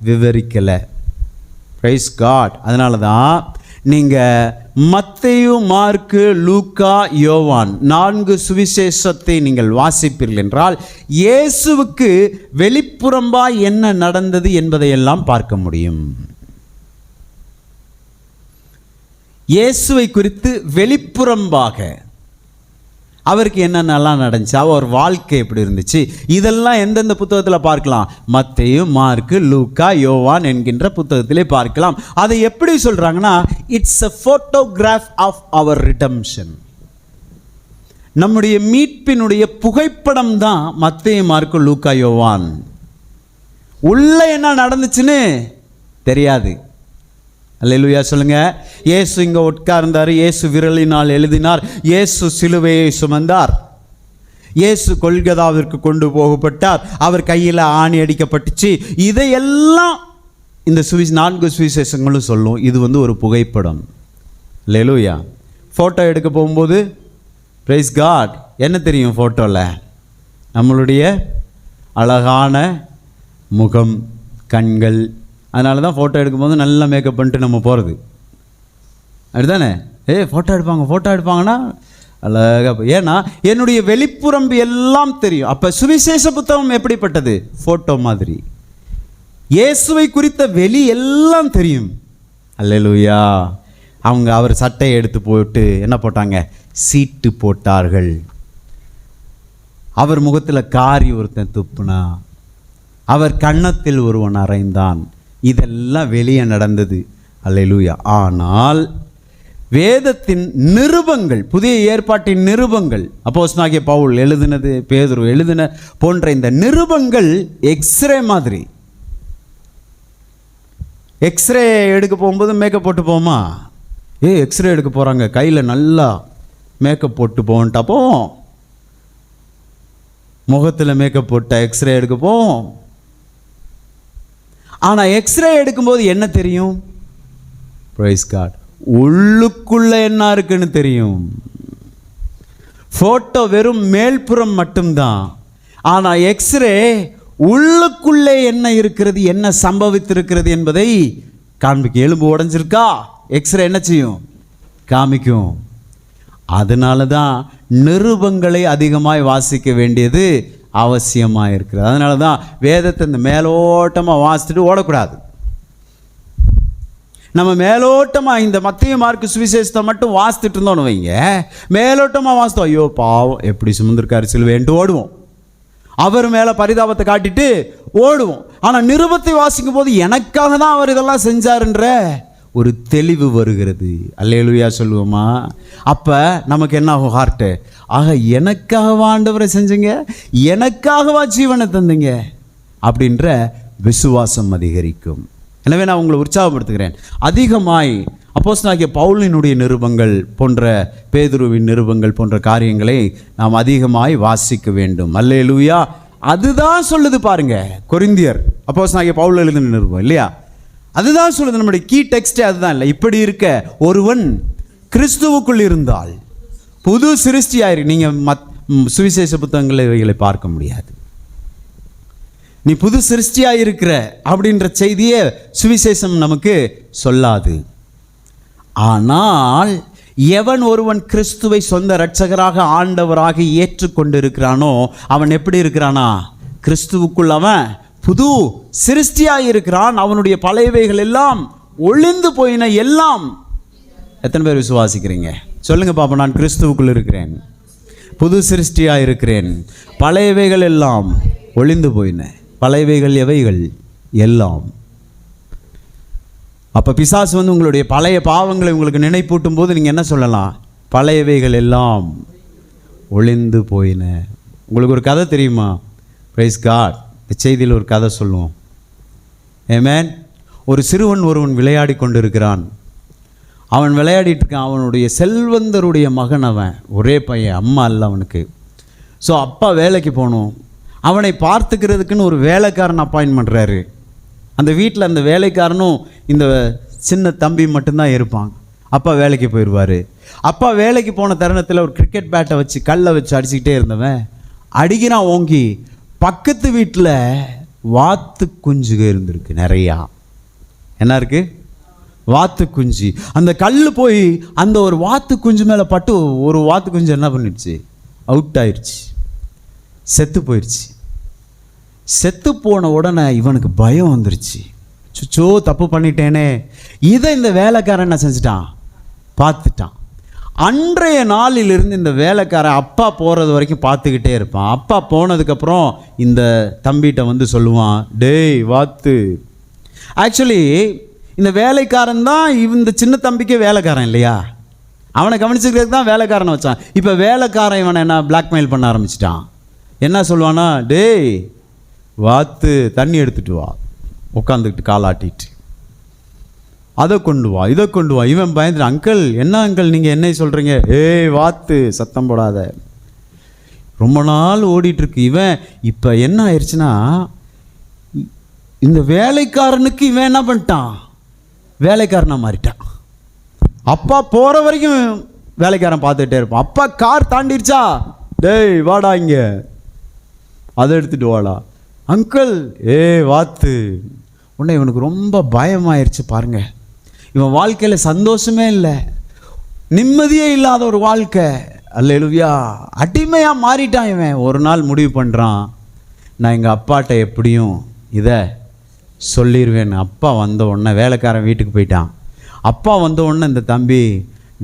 விவரிக்கலை. Price God. அதனால தான் நீங்கள் மத்தேயு, மார்க்கு, லூக்கா, யோவான் 4 சுவிசேஷத்தை நீங்கள் வாசிப்பீர்கள் என்றால் இயேசுவுக்கு வெளிப்புறம்பாய் என்ன நடந்தது என்பதையெல்லாம் பார்க்க முடியும். இயேசுவை குறித்து வெளிப்புறம்பாக அவருக்கு என்னென்னலாம் நடந்துச்சு, அவர் வாழ்க்கை எப்படி இருந்துச்சு, இதெல்லாம் எந்தெந்த புத்தகத்தில் பார்க்கலாம்? மத்தேயு, மார்க்கு, லூக்கா, யோவான் என்கின்ற புத்தகத்திலே பார்க்கலாம். அதை எப்படி சொல்கிறாங்கன்னா, it's a photograph of our redemption. நம்முடைய மீட்பினுடைய புகைப்படம் தான் மத்தேயு, மார்க்கு, லூக்கா, யோவான். உள்ள என்ன நடந்துச்சுன்னு தெரியாது. அல்லேலூயா சொல்லுங்க. இயேசு இங்கே உட்கார்ந்தார், இயேசு விரலினால் எழுதினார், இயேசு சிலுவையை சுமந்தார், இயேசு கொல்கதாவிற்கு கொண்டு போகப்பட்டார், அவர் கையில் ஆணி அடிக்கப்பட்டுச்சு. இதையெல்லாம் இந்த 4 சுவிசேஷங்களும் சொல்லும். இது ஒரு புகைப்படம். அல்லேலூயா. ஃபோட்டோ எடுக்க போகும்போது பிரைஸ் காட் என்ன தெரியும் ஃபோட்டோவில்? நம்மளுடைய அழகான முகம், கண்கள். அதனால தான் ஃபோட்டோ எடுக்கும்போது நல்லா மேக்கப் பண்ணிட்டு நம்ம போகிறது, அப்படிதானே? ஃபோட்டோ எடுப்பாங்கன்னா அழகாக, ஏன்னா என்னுடைய வெளிப்புறம்பு எல்லாம் தெரியும். அப்போ சுவிசேஷ புத்தகம் எப்படிப்பட்டது? ஃபோட்டோ மாதிரி. இயேசுவை குறித்த வெளி எல்லாம் தெரியும். அல்லேலூயா. அவர் சட்டையை எடுத்து போட்டு என்ன போட்டாங்க? சீட்டு போட்டார்கள். அவர் முகத்தில் காரி ஒருத்தன் துப்புனா, அவர் கன்னத்தில் ஒருவன் அறைந்தான். இதெல்லாம் வெளியே நடந்தது. அல்லேலூயா. ஆனால் வேதத்தின் நிருபங்கள், புதிய ஏற்பாட்டின் நிருபங்கள், அப்போஸ்தலனாகிய பவுல் எழுதினது, பேதுரு எழுதின போன்ற இந்த நிருபங்கள் எக்ஸ்ரே மாதிரி. எக்ஸ்ரே எடுக்க போகும்போது மேக்கப் போட்டு போமா? எக்ஸ்ரே எடுக்க போகிறாங்க, கையில் நல்லா மேக்கப் போட்டு போன்ட்டா போவோம். முகத்தில் மேக்கப் போட்ட எக்ஸ்ரே எடுக்க போவோம். ஆனால் எக்ஸ்ரே எடுக்கும்போது என்ன தெரியும்? Praise God. உள்ளுக்குள்ள என்ன இருக்குன்னு தெரியும். ஃபோட்டோ வெறும் மேல்புறம் மட்டும்தான். ஆனால் எக்ஸ்ரே உள்ளுக்குள்ளே என்ன இருக்கிறது, என்ன சம்பவித்திருக்கிறது என்பதை காண்பிக்கும். எலும்பு உடைஞ்சிருக்கா, எக்ஸ்ரே என்ன செய்யும்? காமிக்கும். அதனால தான் நிருபங்களை அதிகமாய் வாசிக்க வேண்டியது அவசியமாக இருக்கிறது. அதனால தான் வேதத்தை இந்த மேலோட்டமாக வாசித்துட்டு ஓடக்கூடாது. நம்ம மேலோட்டமாக இந்த மத்தேயு, மார்க்கு சுவிசேஷத்தை மட்டும் வாசித்துட்டு இருந்தோன்னு வைங்க, மேலோட்டமாக வாசித்தோம், ஐயோ பாவம் எப்படி சுமந்திருக்காரு சிலுவைன்ட்டு ஓடுவோம். அவர் மேலே பரிதாபத்தை காட்டிட்டு ஓடுவோம். ஆனால் நிருபத்தை வாசிக்கும் போது எனக்காக தான் அவர் இதெல்லாம் செஞ்சாருன்ற ஒரு தெளிவு வருகிறது. அல்லேலூயா சொல்லுவோமா? அப்போ நமக்கு என்ன ஆகும்? ஹார்ட்டு, ஆக எனக்காக ஆண்டவரை செஞ்சீங்க, எனக்காகவா ஜீவனை தந்தீங்க அப்படின்ற விசுவாசம் அதிகரிக்கும். எனவே நான் உங்களை உற்சாகப்படுத்துகிறேன். அதிகமாய் அப்போஸ்தலனாகிய பவுலினுடைய நிருபங்கள் போன்ற, பேதுருவின் நிருபங்கள் போன்ற காரியங்களை நாம் அதிகமாய் வாசிக்க வேண்டும். அல்லேலூயா. அதுதான் சொல்லுது பாருங்க, கொரிந்தியர் அப்போஸ்தலனாகிய பவுல் எழுதின நிருபம் இல்லையா? அதுதான் சொல்லுது. நம்முடைய கீ டெக்ஸ்டே அதுதான். இல்லை, இப்படி இருக்க ஒருவன் கிறிஸ்துவுக்குள் இருந்தால் புது சிருஷ்டியாயிரு. நீங்கள் சுவிசேஷ புத்தகங்களை இவைகளை பார்க்க முடியாது. நீ புது சிருஷ்டியாயிருக்கிற அப்படின்ற செய்தியே சுவிசேஷம் நமக்கு சொல்லாது. ஆனால் எவன் ஒருவன் கிறிஸ்துவை சொந்த இரட்சகராக ஆண்டவராக ஏற்றுக்கொண்டிருக்கிறானோ அவன் எப்படி இருக்கிறானா? கிறிஸ்துவுக்குள் அவன் புது சிருஷ்டியாயிருக்கிறான். அவனுடைய பழையவைகள் எல்லாம் ஒளிந்து போயின, எல்லாம். எத்தனை பேர் விசுவாசிக்கிறீங்க? சொல்லுங்க பாப்பா. நான் கிறிஸ்துவுக்குள் இருக்கிறேன், புது சிருஷ்டியாயிருக்கிறேன், பழையவைகள் எல்லாம் ஒளிந்து போயின. பழையவைகள் எவைகள்? எல்லாம். அப்போ பிசாசு வந்து உங்களுடைய பழைய பாவங்களை உங்களுக்கு நினைப்பூட்டும் போது நீங்கள் என்ன சொல்லலாம்? பழையவைகள் எல்லாம் ஒளிந்து போயின. உங்களுக்கு ஒரு கதை தெரியுமா? Praise God. இந்த செய்தியில் ஒரு கதை சொல்லுவோம். ஆமென். ஒரு சிறுவன் ஒருவன் விளையாடி கொண்டிருக்கிறான். அவன் விளையாடிட்டு இருக்கான். அவனுடைய செல்வந்தருடைய மகன் அவன், ஒரே பையன், அம்மா இல்லை அவனுக்கு. ஸோ அப்பா வேலைக்கு போகணும். அவனை பார்த்துக்கிறதுக்குன்னு ஒரு வேலைக்காரன் அப்பாயின்ட் பண்ணுறாரு. அந்த வீட்டில் அந்த வேலைக்காரனும் இந்த சின்ன தம்பி மட்டும்தான் இருப்பாங்க. அப்பா வேலைக்கு போயிடுவார். அப்பா வேலைக்கு போன தருணத்தில் ஒரு கிரிக்கெட் பேட்டை வச்சு கல்லை வச்சு அடிச்சுக்கிட்டே இருந்தவன் அடிக்கிறான் ஓங்கி. பக்கத்து வீட்டில் வாத்து குஞ்சுக இருந்திருக்கு நிறையா. என்ன இருக்குது? வாத்து குஞ்சு. அந்த கல் போய் அந்த ஒரு வாத்து குஞ்சு மேலே பட்டு ஒரு வாத்து குஞ்சு என்ன பண்ணிடுச்சு? அவுட் ஆயிடுச்சு, செத்து போயிடுச்சு. செத்து போன உடனே இவனுக்கு பயம் வந்துருச்சு. சுச்சோ தப்பு பண்ணிட்டேனே. இதை இந்த வேலைக்காரன் என்ன செஞ்சிட்டான்? பார்த்துட்டான். அன்றைய நாளிலிருந்து இந்த வேலைக்காரன் அப்பா போகிறது வரைக்கும் பார்த்துக்கிட்டே இருப்பான். அப்பா போனதுக்கப்புறம் இந்த தம்பிகிட்ட வந்து சொல்லுவான், டேய் வாத்து. ஆக்சுவலி இந்த வேலைக்காரன் தான் இந்த சின்ன தம்பிக்கே வேலைக்காரன் இல்லையா? அவனை கவனிச்சுக்கிறதுக்கு தான் வேலைக்காரனை வச்சான். இப்போ வேலைக்காரன் இவனை என்ன பிளாக்மெயில் பண்ண ஆரம்பிச்சிட்டான். என்ன சொல்லுவானா? டேய் வாத்து, தண்ணி எடுத்துகிட்டு வா. உட்காந்துக்கிட்டு காலாட்டிட்டு அதை கொண்டு வா, இதை கொண்டு வா. இவன் பயந்துட்டு, அங்கிள் என்ன அங்கிள் நீங்கள் என்ன சொல்கிறீங்க? ஏய் வாத்து, சத்தம் போடாத. ரொம்ப நாள் ஓடிட்டுருக்கு. இவன் இப்போ என்ன ஆயிடுச்சுன்னா, இந்த வேலைக்காரனுக்கு இவன் என்ன பண்ணிட்டான்? வேலைக்காரனாக மாறிட்டான். அப்பா போகிற வரைக்கும் வேலைக்காரன் பார்த்துக்கிட்டே இருப்பான். அப்பா கார் தாண்டிடுச்சா, டேய் வாடா இங்கே, அதை எடுத்துகிட்டு வாடா. அங்கிள், வாத்து. உடனே இவனுக்கு ரொம்ப பயமாயிருச்சு. பாருங்க, இவன் வாழ்க்கையில் சந்தோஷமே இல்லை, நிம்மதியே இல்லாத ஒரு வாழ்க்கை. அல்லேலூயா. அடிமையாக மாறிட்டான் இவன். ஒரு நாள் முடிவு பண்ணுறான், நான் எங்கள் அப்பாட்ட எப்படியும் இதை சொல்லிடுவேன். அப்பா வந்த உடனே வேலைக்காரன் வீட்டுக்கு போயிட்டான். அப்பா வந்த உடனே இந்த தம்பி,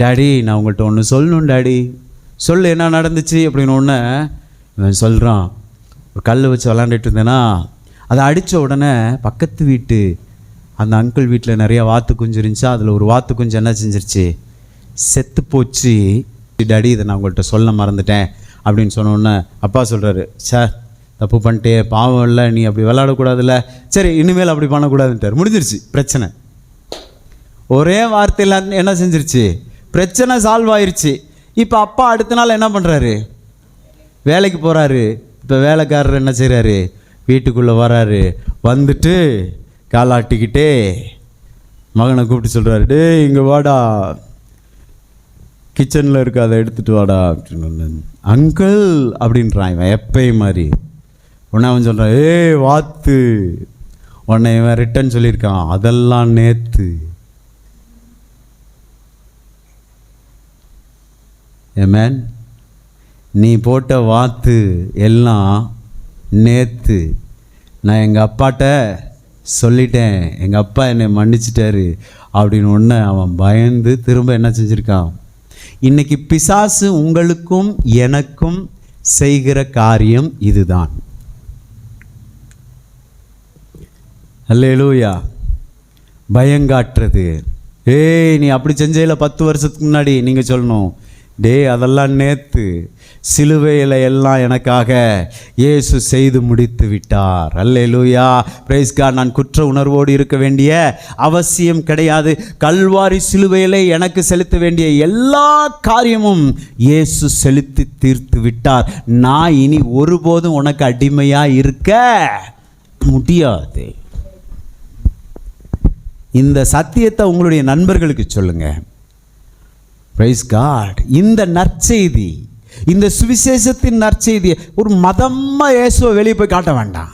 டாடி நான் உங்கள்கிட்ட ஒன்று சொல்லணும் டாடி. சொல்லு என்ன நடந்துச்சு அப்படின்னு. ஒன்று இவன் சொல்கிறான், ஒரு கல் வச்சு விளாண்டுட்டு இருந்தேன்னா அதை அடித்த உடனே பக்கத்து வீட்டு அந்த அங்கிள் வீட்டில் நிறையா வாத்து குஞ்சு இருந்துச்சா, அதில் ஒரு வாத்து குஞ்சு என்ன செஞ்சிருச்சு? செத்து போச்சு. டாடி இதை நான் உங்கள்கிட்ட சொல்ல மறந்துட்டேன் அப்படின்னு சொன்னோடனே அப்பா சொல்கிறாரு, சார் தப்பு பண்ணிட்டே, பாவம் இல்லை, நீ அப்படி விளாடக்கூடாதுல்ல, சரி இனிமேல் அப்படி பண்ணக்கூடாதுன்ட்டார். முடிஞ்சிருச்சு பிரச்சனை. ஒரே வார்த்தையில் என்ன செஞ்சிருச்சு? பிரச்சனை சால்வ் ஆயிடுச்சு. இப்போ அப்பா அடுத்த நாள் என்ன பண்ணுறாரு? வேலைக்கு போகிறாரு. இப்போ வேலைக்காரர் என்ன செய்கிறாரு? வீட்டுக்குள்ளே வராரு. வந்துட்டு காலாட்டிக்கிட்டே மகனை கூப்பிட்டு சொல்கிறாரு, டேய் இங்கே வாடா, கிச்சனில் இருக்க அதை எடுத்துகிட்டு வாடா அப்படின்னு. அங்கிள் அப்படின்றான் இவன் எப்பயும் மாதிரி. உடனே அவன் சொல்கிறான், வாத்து. உடனே இவன் ரிட்டன் சொல்லியிருக்கான், அதெல்லாம் நேற்று. ஆமென். நீ போட்ட வாத்து எல்லாம் நேற்று. நான் எங்கள் அப்பாட்ட சொல்லிட்டேன், எங்கள் அப்பா என்னை மன்னிச்சிட்டாரு அப்படின்னு. ஒன்று அவன் பயந்து திரும்ப என்ன செஞ்சுருக்கான்? இன்னைக்கு பிசாசு உங்களுக்கும் எனக்கும் செய்கிற காரியம் இதுதான். அல்லேலூயா. பயங்காட்டுறது. நீ அப்படி செஞ்சதில்ல 10 வருஷத்துக்கு முன்னாடி. நீங்கள் சொல்லணும், அதெல்லாம் நேற்று. சிலுவையில் எல்லாம் எனக்காக இயேசு செய்து முடித்து விட்டார். அல்லேலூயா. Praise God. நான் குற்ற உணர்வோடு இருக்க வேண்டிய அவசியம் கிடையாது. கல்வாரி சிலுவையில் எனக்கு செலுத்த வேண்டிய எல்லா காரியமும் இயேசு செலுத்தி தீர்த்து விட்டார். நான் இனி ஒருபோதும் உனக்கு அடிமையாக இருக்க முடியாது. இந்த சத்தியத்தை உங்களுடைய நண்பர்களுக்கு சொல்லுங்கள். Praise God. இந்த நற்செய்தி, இந்த சுவிசேஷத்தின் நற்செய்தி ஒரு மதமாக இயேசுவை வெளியே போய் காட்ட வேண்டாம்.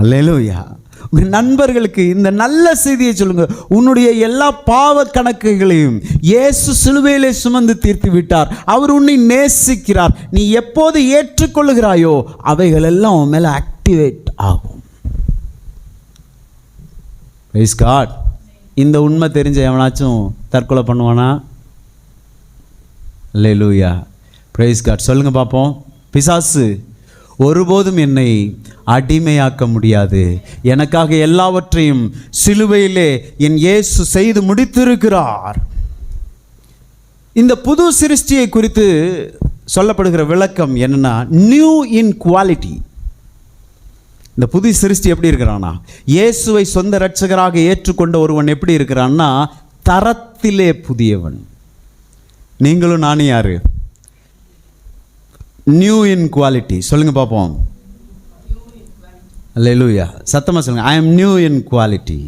அல்லேலூயா. உங்கள் நண்பர்களுக்கு இந்த நல்ல செய்தியை சொல்லுங்கள். உன்னுடைய எல்லா பாவ கணக்குகளையும் இயேசு சிலுவையிலே சுமந்து தீர்த்து விட்டார். அவர் உன்னை நேசிக்கிறார். நீ எப்போது ஏற்றுக்கொள்ளுகிறாயோ அவைகள் எல்லாம் உன் மேலே ஆக்டிவேட் ஆகும். Praise God. இந்த உண்மை தெரிஞ்ச எவனாச்சும் தற்கொலை பண்ணுவானா? அல்லேலூயா. Praise God. சொல்லுங்கள் பார்ப்போம். பிசாசு ஒருபோதும் என்னை அடிமையாக்க முடியாது. எனக்காக எல்லாவற்றையும் சிலுவையிலே என் இயேசு செய்து முடித்திருக்கிறார். இந்த புது சிருஷ்டியை குறித்து சொல்லப்படுகிற விளக்கம் என்னன்னா, நியூ இன் குவாலிட்டி. இந்த புது சிருஷ்டி எப்படி இருக்கிறான்னா, இயேசுவை சொந்த இரட்சகராக ஏற்றுக்கொண்ட ஒருவன் எப்படி இருக்கிறான்னா, தரத்திலே புதியவன். நீங்களும் நானும் யாரு? New in quality. சொல்லுங்க பார்ப்போம். அல்லேலூயா. சத்தமா சொல்லுங்க. I am new in quality.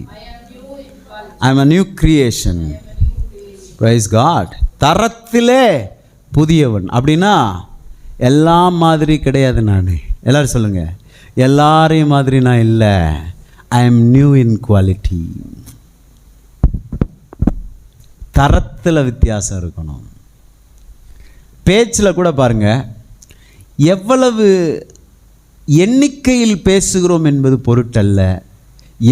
I am a new creation. Praise God. தரத்திலே புதியவன் அப்படின்னா எல்லா மாதிரி கிடையாது. நான் எல்லாரும் சொல்லுங்க, எல்லாரையும் மாதிரி நான் இல்லை. ஐ எம் நியூ இன் குவாலிட்டி. தரத்தில் வித்தியாசம் இருக்கணும். பேச்சில் கூட பாருங்க, எவ்வளவு எண்ணிக்கையில் பேசுகிறோம் என்பது பொருட்டல்ல,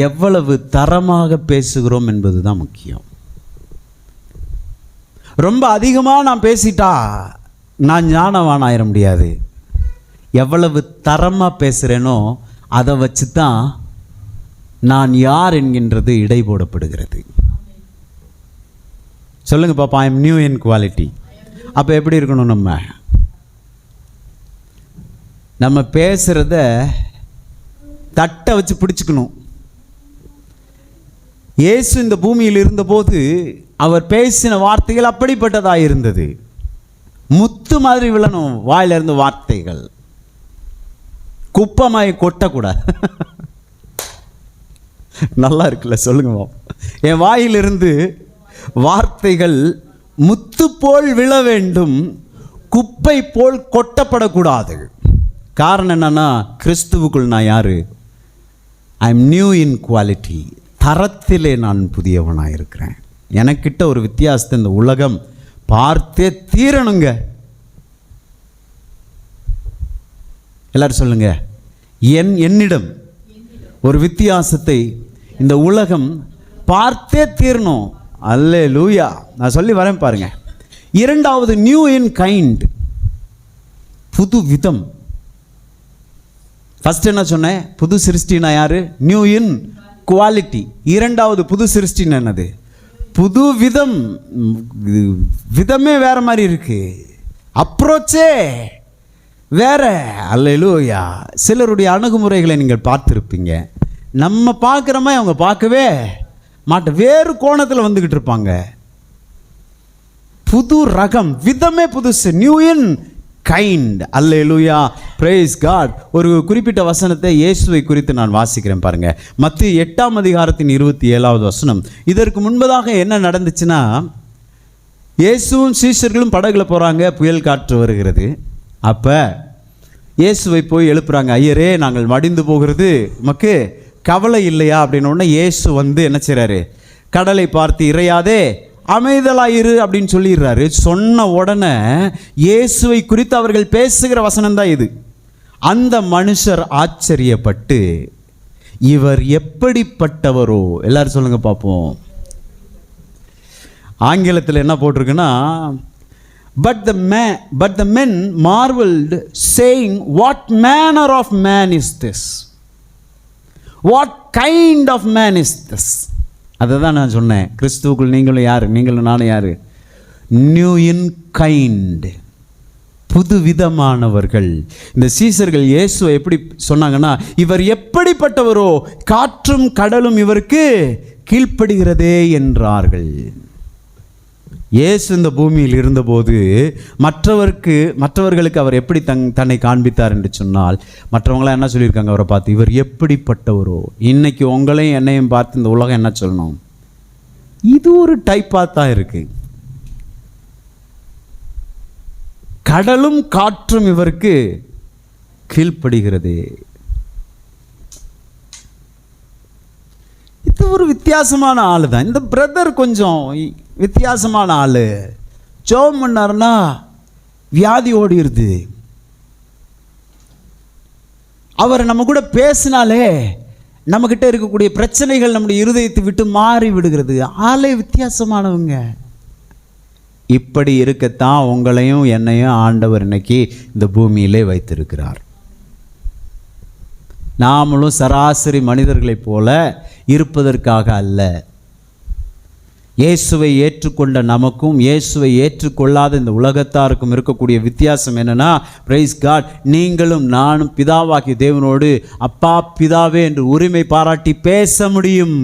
எவ்வளவு தரமாக பேசுகிறோம் என்பது தான் முக்கியம். ரொம்ப அதிகமாக நான் பேசிட்டா நான் ஞானவான் ஆயிட முடியாது. எவ்வளவு தரமாக பேசுகிறேனோ அதை வச்சு தான் நான் யார் என்கின்றது இடை போடப்படுகிறது. சொல்லுங்க பாப்பா, ஐ எம் நியூ இன் குவாலிட்டி. அப்போ எப்படி இருக்கணும்? நம்ம பேசுகிறத தட்டை வச்சு பிடிச்சிக்கணும். இயேசு இந்த பூமியில் இருந்தபோது அவர் பேசின வார்த்தைகள் அப்படிப்பட்டதாக இருந்தது. முத்து மாதிரி விழணும் வாயிலிருந்து வார்த்தைகள், குப்பமாய் கொட்டக்கூடாது. நல்லா இருக்குல்ல? சொல்லுங்க. என் வாயிலிருந்து வார்த்தைகள் முத்து போல் விழ வேண்டும், குப்பை போல் கொட்டப்படக்கூடாது. காரணம் என்னன்னா, கிறிஸ்துவுக்குள் நான் யாரு? I am new in quality. தரத்திலே நான் புதியவனாக இருக்கிறேன். எனக்கிட்ட ஒரு வித்தியாசத்தை இந்த உலகம் பார்த்தே தீரணுங்க. எல்லாரும் சொல்லுங்க, என்னிடம் ஒரு வித்தியாசத்தை இந்த உலகம் பார்த்தே தீரணும். அல்லேலூயா. நான் சொல்லி வரேன் பாருங்க. இரண்டாவது, நியூ இன் கைண்ட், புது விதம். ஃபர்ஸ்ட் என்ன சொன்னேன்? புது சிருஷ்டினா யாரு? New in quality. இரண்டாவது புது சிருஷ்டின்னு என்னது? புது விதம். விதமே வேற மாதிரி இருக்கு, அப்ரோச்சே வேற. அல்லேலூயா. சிலருடைய அணுகுமுறைகளை நீங்கள் பார்த்துருப்பீங்க. நம்ம பார்க்குற மாதிரி அவங்க பார்க்கவே மாட்டோம், வேறு கோணத்தில் வந்துக்கிட்டு இருப்பாங்க. புது ரகம், விதமே புதுசு. New in kind. அல்லேலூயா. Praise God. ஒரு குறிப்பிட்ட வசனத்தை இயேசுவை குறித்து நான் வாசிக்கிறேன் பாருங்க. மத்தேயு 8ஆம் அதிகாரத்தின் 27வது வசனம். இதற்கு முன்பதாக என்ன நடந்துச்சுன்னா, இயேசுவும் சீஷர்களும் படகுல போகிறாங்க, புயல் காற்று வருகிறது. அப்போ இயேசுவை போய் எழுப்புறாங்க. ஐயரே, நாங்கள் மடிந்து போகிறது, உமக்கு கவலை இல்லையா? அப்படின்னு உடனே இயேசு வந்து என்ன செய்கிறாரு? கடலை பார்த்து, இறையாதே, அமைதலாயிரு அப்படின்னு சொல்லிடுறாரு. சொன்ன உடனே இயேசுவை குறித்து அவர்கள் பேசுகிற வசனம் தான் இது. அந்த மனுஷர் ஆச்சரியப்பட்டு, இவர் எப்படிப்பட்டவரோ. எல்லாரும் சொல்லுங்க பார்ப்போம். ஆங்கிலத்தில் என்ன போட்டிருக்குன்னா, but the men marveled, saying, what manner of man is this? What kind of man is this? அதை தான் நான் சொன்னேன். கிறிஸ்துவுக்குள் நீங்களும் யார்? நீங்களும் நானும் யார்? நியூ இன் கைண்ட், புது விதமானவர்கள். இந்த சீசர்கள் இயேசுவை எப்படி சொன்னாங்கன்னா, இவர் எப்படிப்பட்டவரோ, காற்றும் கடலும் இவருக்கு கீழ்ப்படுகிறதே என்றார்கள். இயேசு இந்த பூமியில் இருந்தபோது மற்றவர்களுக்கு அவர் எப்படி தன்னை காண்பித்தார் என்று சொன்னால், மற்றவங்களாம் என்ன சொல்லியிருக்காங்க அவரை பார்த்து? இவர் எப்படிப்பட்டவரோ. இன்னைக்கு உங்களையும் என்னையும் பார்த்து இந்த உலகம் என்ன சொல்லணும்? இது ஒரு டைப்பாக தான் இருக்கு. கடலும் காற்றும் இவருக்கு கீழ்ப்படுகிறது. இது ஒரு வித்தியாசமான ஆளு தான். இந்த பிரதர் கொஞ்சம் வித்தியாசமான ஆளு. ஜெபம் பண்ணாருன்னா வியாதி ஓடிடுது. அவர் நம்ம கூட பேசினாலே நம்மக்கிட்ட இருக்கக்கூடிய பிரச்சனைகள் நம்முடைய இருதயத்தை விட்டு மாறி விடுகிறது. ஆளே வித்தியாசமானவங்க. இப்படி இருக்கத்தான் உங்களையும் என்னையும் ஆண்டவர் இன்னைக்கு இந்த பூமியிலே வைத்திருக்கிறார். நாமளும் சராசரி மனிதர்களைப் போல இருப்பதற்காக அல்ல. இயேசுவை ஏற்றுக்கொண்ட நமக்கும் இயேசுவை ஏற்றுக்கொள்ளாத இந்த உலகத்தாருக்கும் இருக்கக்கூடிய வித்தியாசம் என்னன்னா, பிரைஸ் காட், நீங்களும் நானும் பிதாவாகிய தேவனோடு அப்பா பிதாவே என்று உரிமை பாராட்டி பேச முடியும்.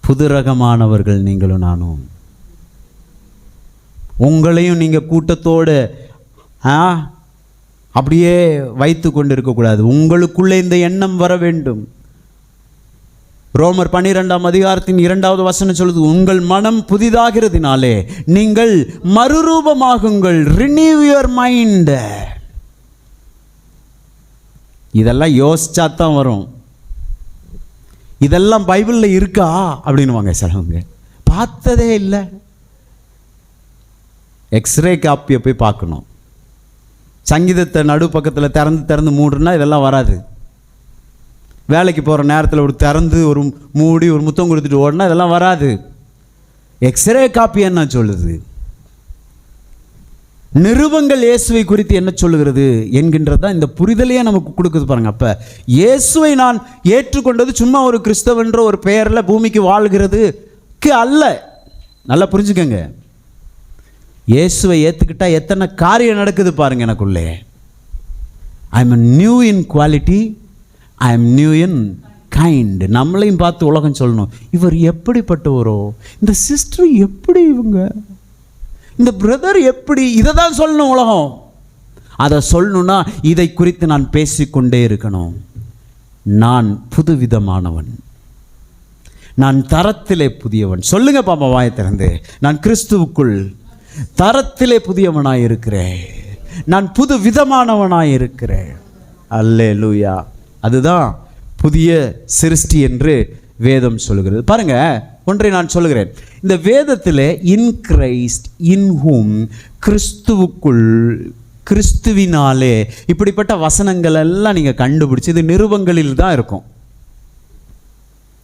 புது ரகமானவர்கள் நீங்களும் நானும். உங்களையும் நீங்கள் கூட்டத்தோடு அப்படியே வைத்து கொண்டு இருக்கக்கூடாது. உங்களுக்குள்ளே இந்த எண்ணம் வர வேண்டும். ரோமர் 12ஆம் அதிகாரத்தின் 2வது வசனம் சொல்லுது, உங்கள் மனம் புதிதாகிறதுனாலே நீங்கள் மறுரூபமாகுங்கள். Renew your mind. இதெல்லாம் யோசிச்சா தான் வரும். இதெல்லாம் பைபிளில் இருக்கா அப்படின்னுவாங்க சிலவங்க. பார்த்ததே இல்லை. எக்ஸ்ரே காப்பியை போய் பார்க்கணும். சங்கீதத்தை நடு பக்கத்தில் திறந்து மூடுனா இதெல்லாம் வராது. வேலைக்கு போகிற நேரத்தில் ஒரு திறந்து ஒரு மூடி ஒரு முத்தம் கொடுத்துட்டு ஓடினா இதெல்லாம் வராது. எக்ஸ்ரே காப்பி என்ன சொல்லுது? நிருபங்கள் இயேசுவை குறித்து என்ன சொல்லுகிறது என்கின்றதான் இந்த புரிதலையே நமக்கு கொடுக்குது பாருங்க. அப்போ இயேசுவை நான் ஏற்றுக்கொண்டது சும்மா ஒரு கிறிஸ்தவன்ற ஒரு பெயரில் பூமிக்கு வாழ்கிறதுக்கு அல்ல. நல்லா புரிஞ்சுக்கங்க. இயேசுவை ஏற்றுக்கிட்டா எத்தனை காரியம் நடக்குது பாருங்க எனக்குள்ளே. ஐ am new in quality, I am new in kind. நம்மளையும் பார்த்து உலகம் சொல்லணும், இவர் எப்படிப்பட்டவரோ, இந்த சிஸ்டர் எப்படி, இவங்க இந்த பிரதர் எப்படி, இதை தான் சொல்லணும் உலகம். அதை சொல்லணும்னா இதை குறித்து நான் பேசிக்கொண்டே இருக்கணும். நான் புதுவிதமானவன், நான் தரத்திலே புதியவன். சொல்லுங்க பாப்பா வாயை திறந்து, நான் கிறிஸ்துவுக்குள் தரத்திலே புதியவனாய் இருக்கிறேன், நான் புது விதமானவனாய் இருக்கிறேன். அல்லேலூயா. அதுதான் புதிய சிருஷ்டி என்று வேதம் சொல்லுகிறது. பாருங்க, ஒன்றை நான் சொல்லுகிறேன். இந்த வேதத்தில் இன் கிரைஸ்ட், இன் ஹூம், கிறிஸ்துவுக்குள், கிறிஸ்துவினாலே, இப்படிப்பட்ட வசனங்கள் எல்லாம் நீங்கள் கண்டுபிடிச்சி இது நிருபங்களில் தான் இருக்கும்.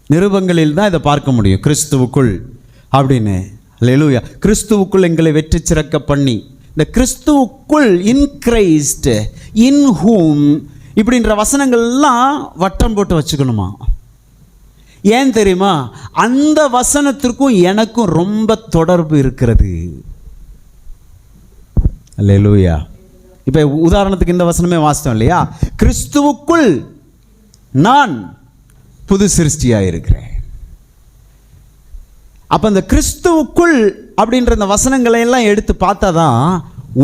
நிருபங்களில் தான் இதை பார்க்க முடியும். கிறிஸ்துவுக்குள் அப்படின்னு. அல்லேலூயா. கிறிஸ்துவுக்குள் எங்களை வெற்றி சிறக்க பண்ணி, இந்த கிறிஸ்துவுக்குள், இன் கிரைஸ்ட், இன் ஹூம் இப்படின்ற வசனங்கள்லாம் வட்டம் போட்டு வச்சுக்கணுமா? ஏன் தெரியுமா? அந்த வசனத்திற்கும் எனக்கும் ரொம்ப தொடர்பு இருக்கிறது. அல்லேலூயா. இப்போ உதாரணத்துக்கு இந்த வசனமே வாசித்தோம் இல்லையா? கிறிஸ்துவுக்குள் நான் புது சிருஷ்டியாக இருக்கிறேன். அப்போ இந்த கிறிஸ்துவுக்குள் அப்படின்ற இந்த வசனங்களை எல்லாம் எடுத்து பார்த்தா தான்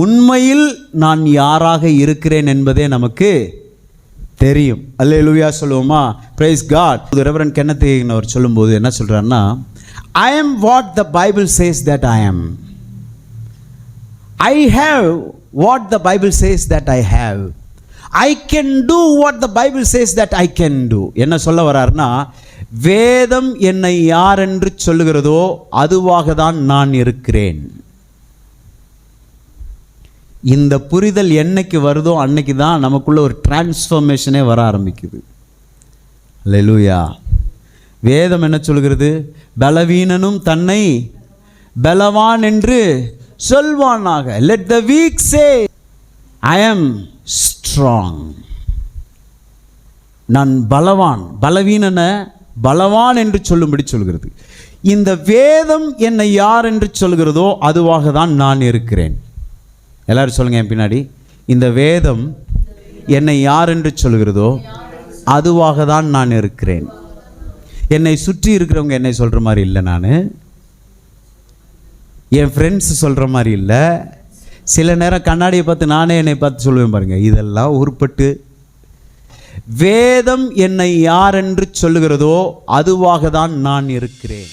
உண்மையில் நான் யாராக இருக்கிறேன் என்பதே நமக்கு தெரியும். அல்லேலூயா சொல்லுவோமா? Praise God. Reverend Kenneth Hagin அவர் சொல்லும்போது என்ன சொல்கிறாருன்னா, I am what the Bible says that I am. I have what the Bible says that I have. I can do what the Bible says that I can do. என்ன சொல்ல வர்றாருன்னா, வேதம் என்னை யார் என்று சொல்லுகிறதோ அதுவாக தான் நான் இருக்கிறேன். இந்த புரிதல் என்னைக்கு வருதோ அன்னைக்கு தான் நமக்குள்ள ஒரு டிரான்ஸ்ஃபர்மேஷனே வர ஆரம்பிக்குது. அல்லேலூயா. வேதம் என்ன சொல்கிறது? பலவீனனும் தன்னை பலவான் என்று சொல்வானாக. Let the weak say I am strong. நான் பலவான், பலவீனனை பலவான் என்று சொல்லும்படி சொல்கிறது. இந்த வேதம் என்னை யார் என்று சொல்கிறதோ அதுவாக தான் நான் இருக்கிறேன். எல்லாரும் சொல்லுங்க என் பின்னாடி, இந்த வேதம் என்னை யார் என்று சொல்கிறதோ அதுவாக தான் நான் இருக்கிறேன். என்னை சுற்றி இருக்கிறவங்க என்னை சொல்கிற மாதிரி இல்லை, நான் என் ஃப்ரெண்ட்ஸ் சொல்கிற மாதிரி இல்லை. சில நேரம் கண்ணாடியை பார்த்து நானே என்னை பார்த்து சொல்லுவேன் பாருங்க, இதெல்லாம் உருப்பட்டு. வேதம் என்னை யார் என்று சொல்லுகிறதோ அதுவாக தான் நான் இருக்கிறேன்.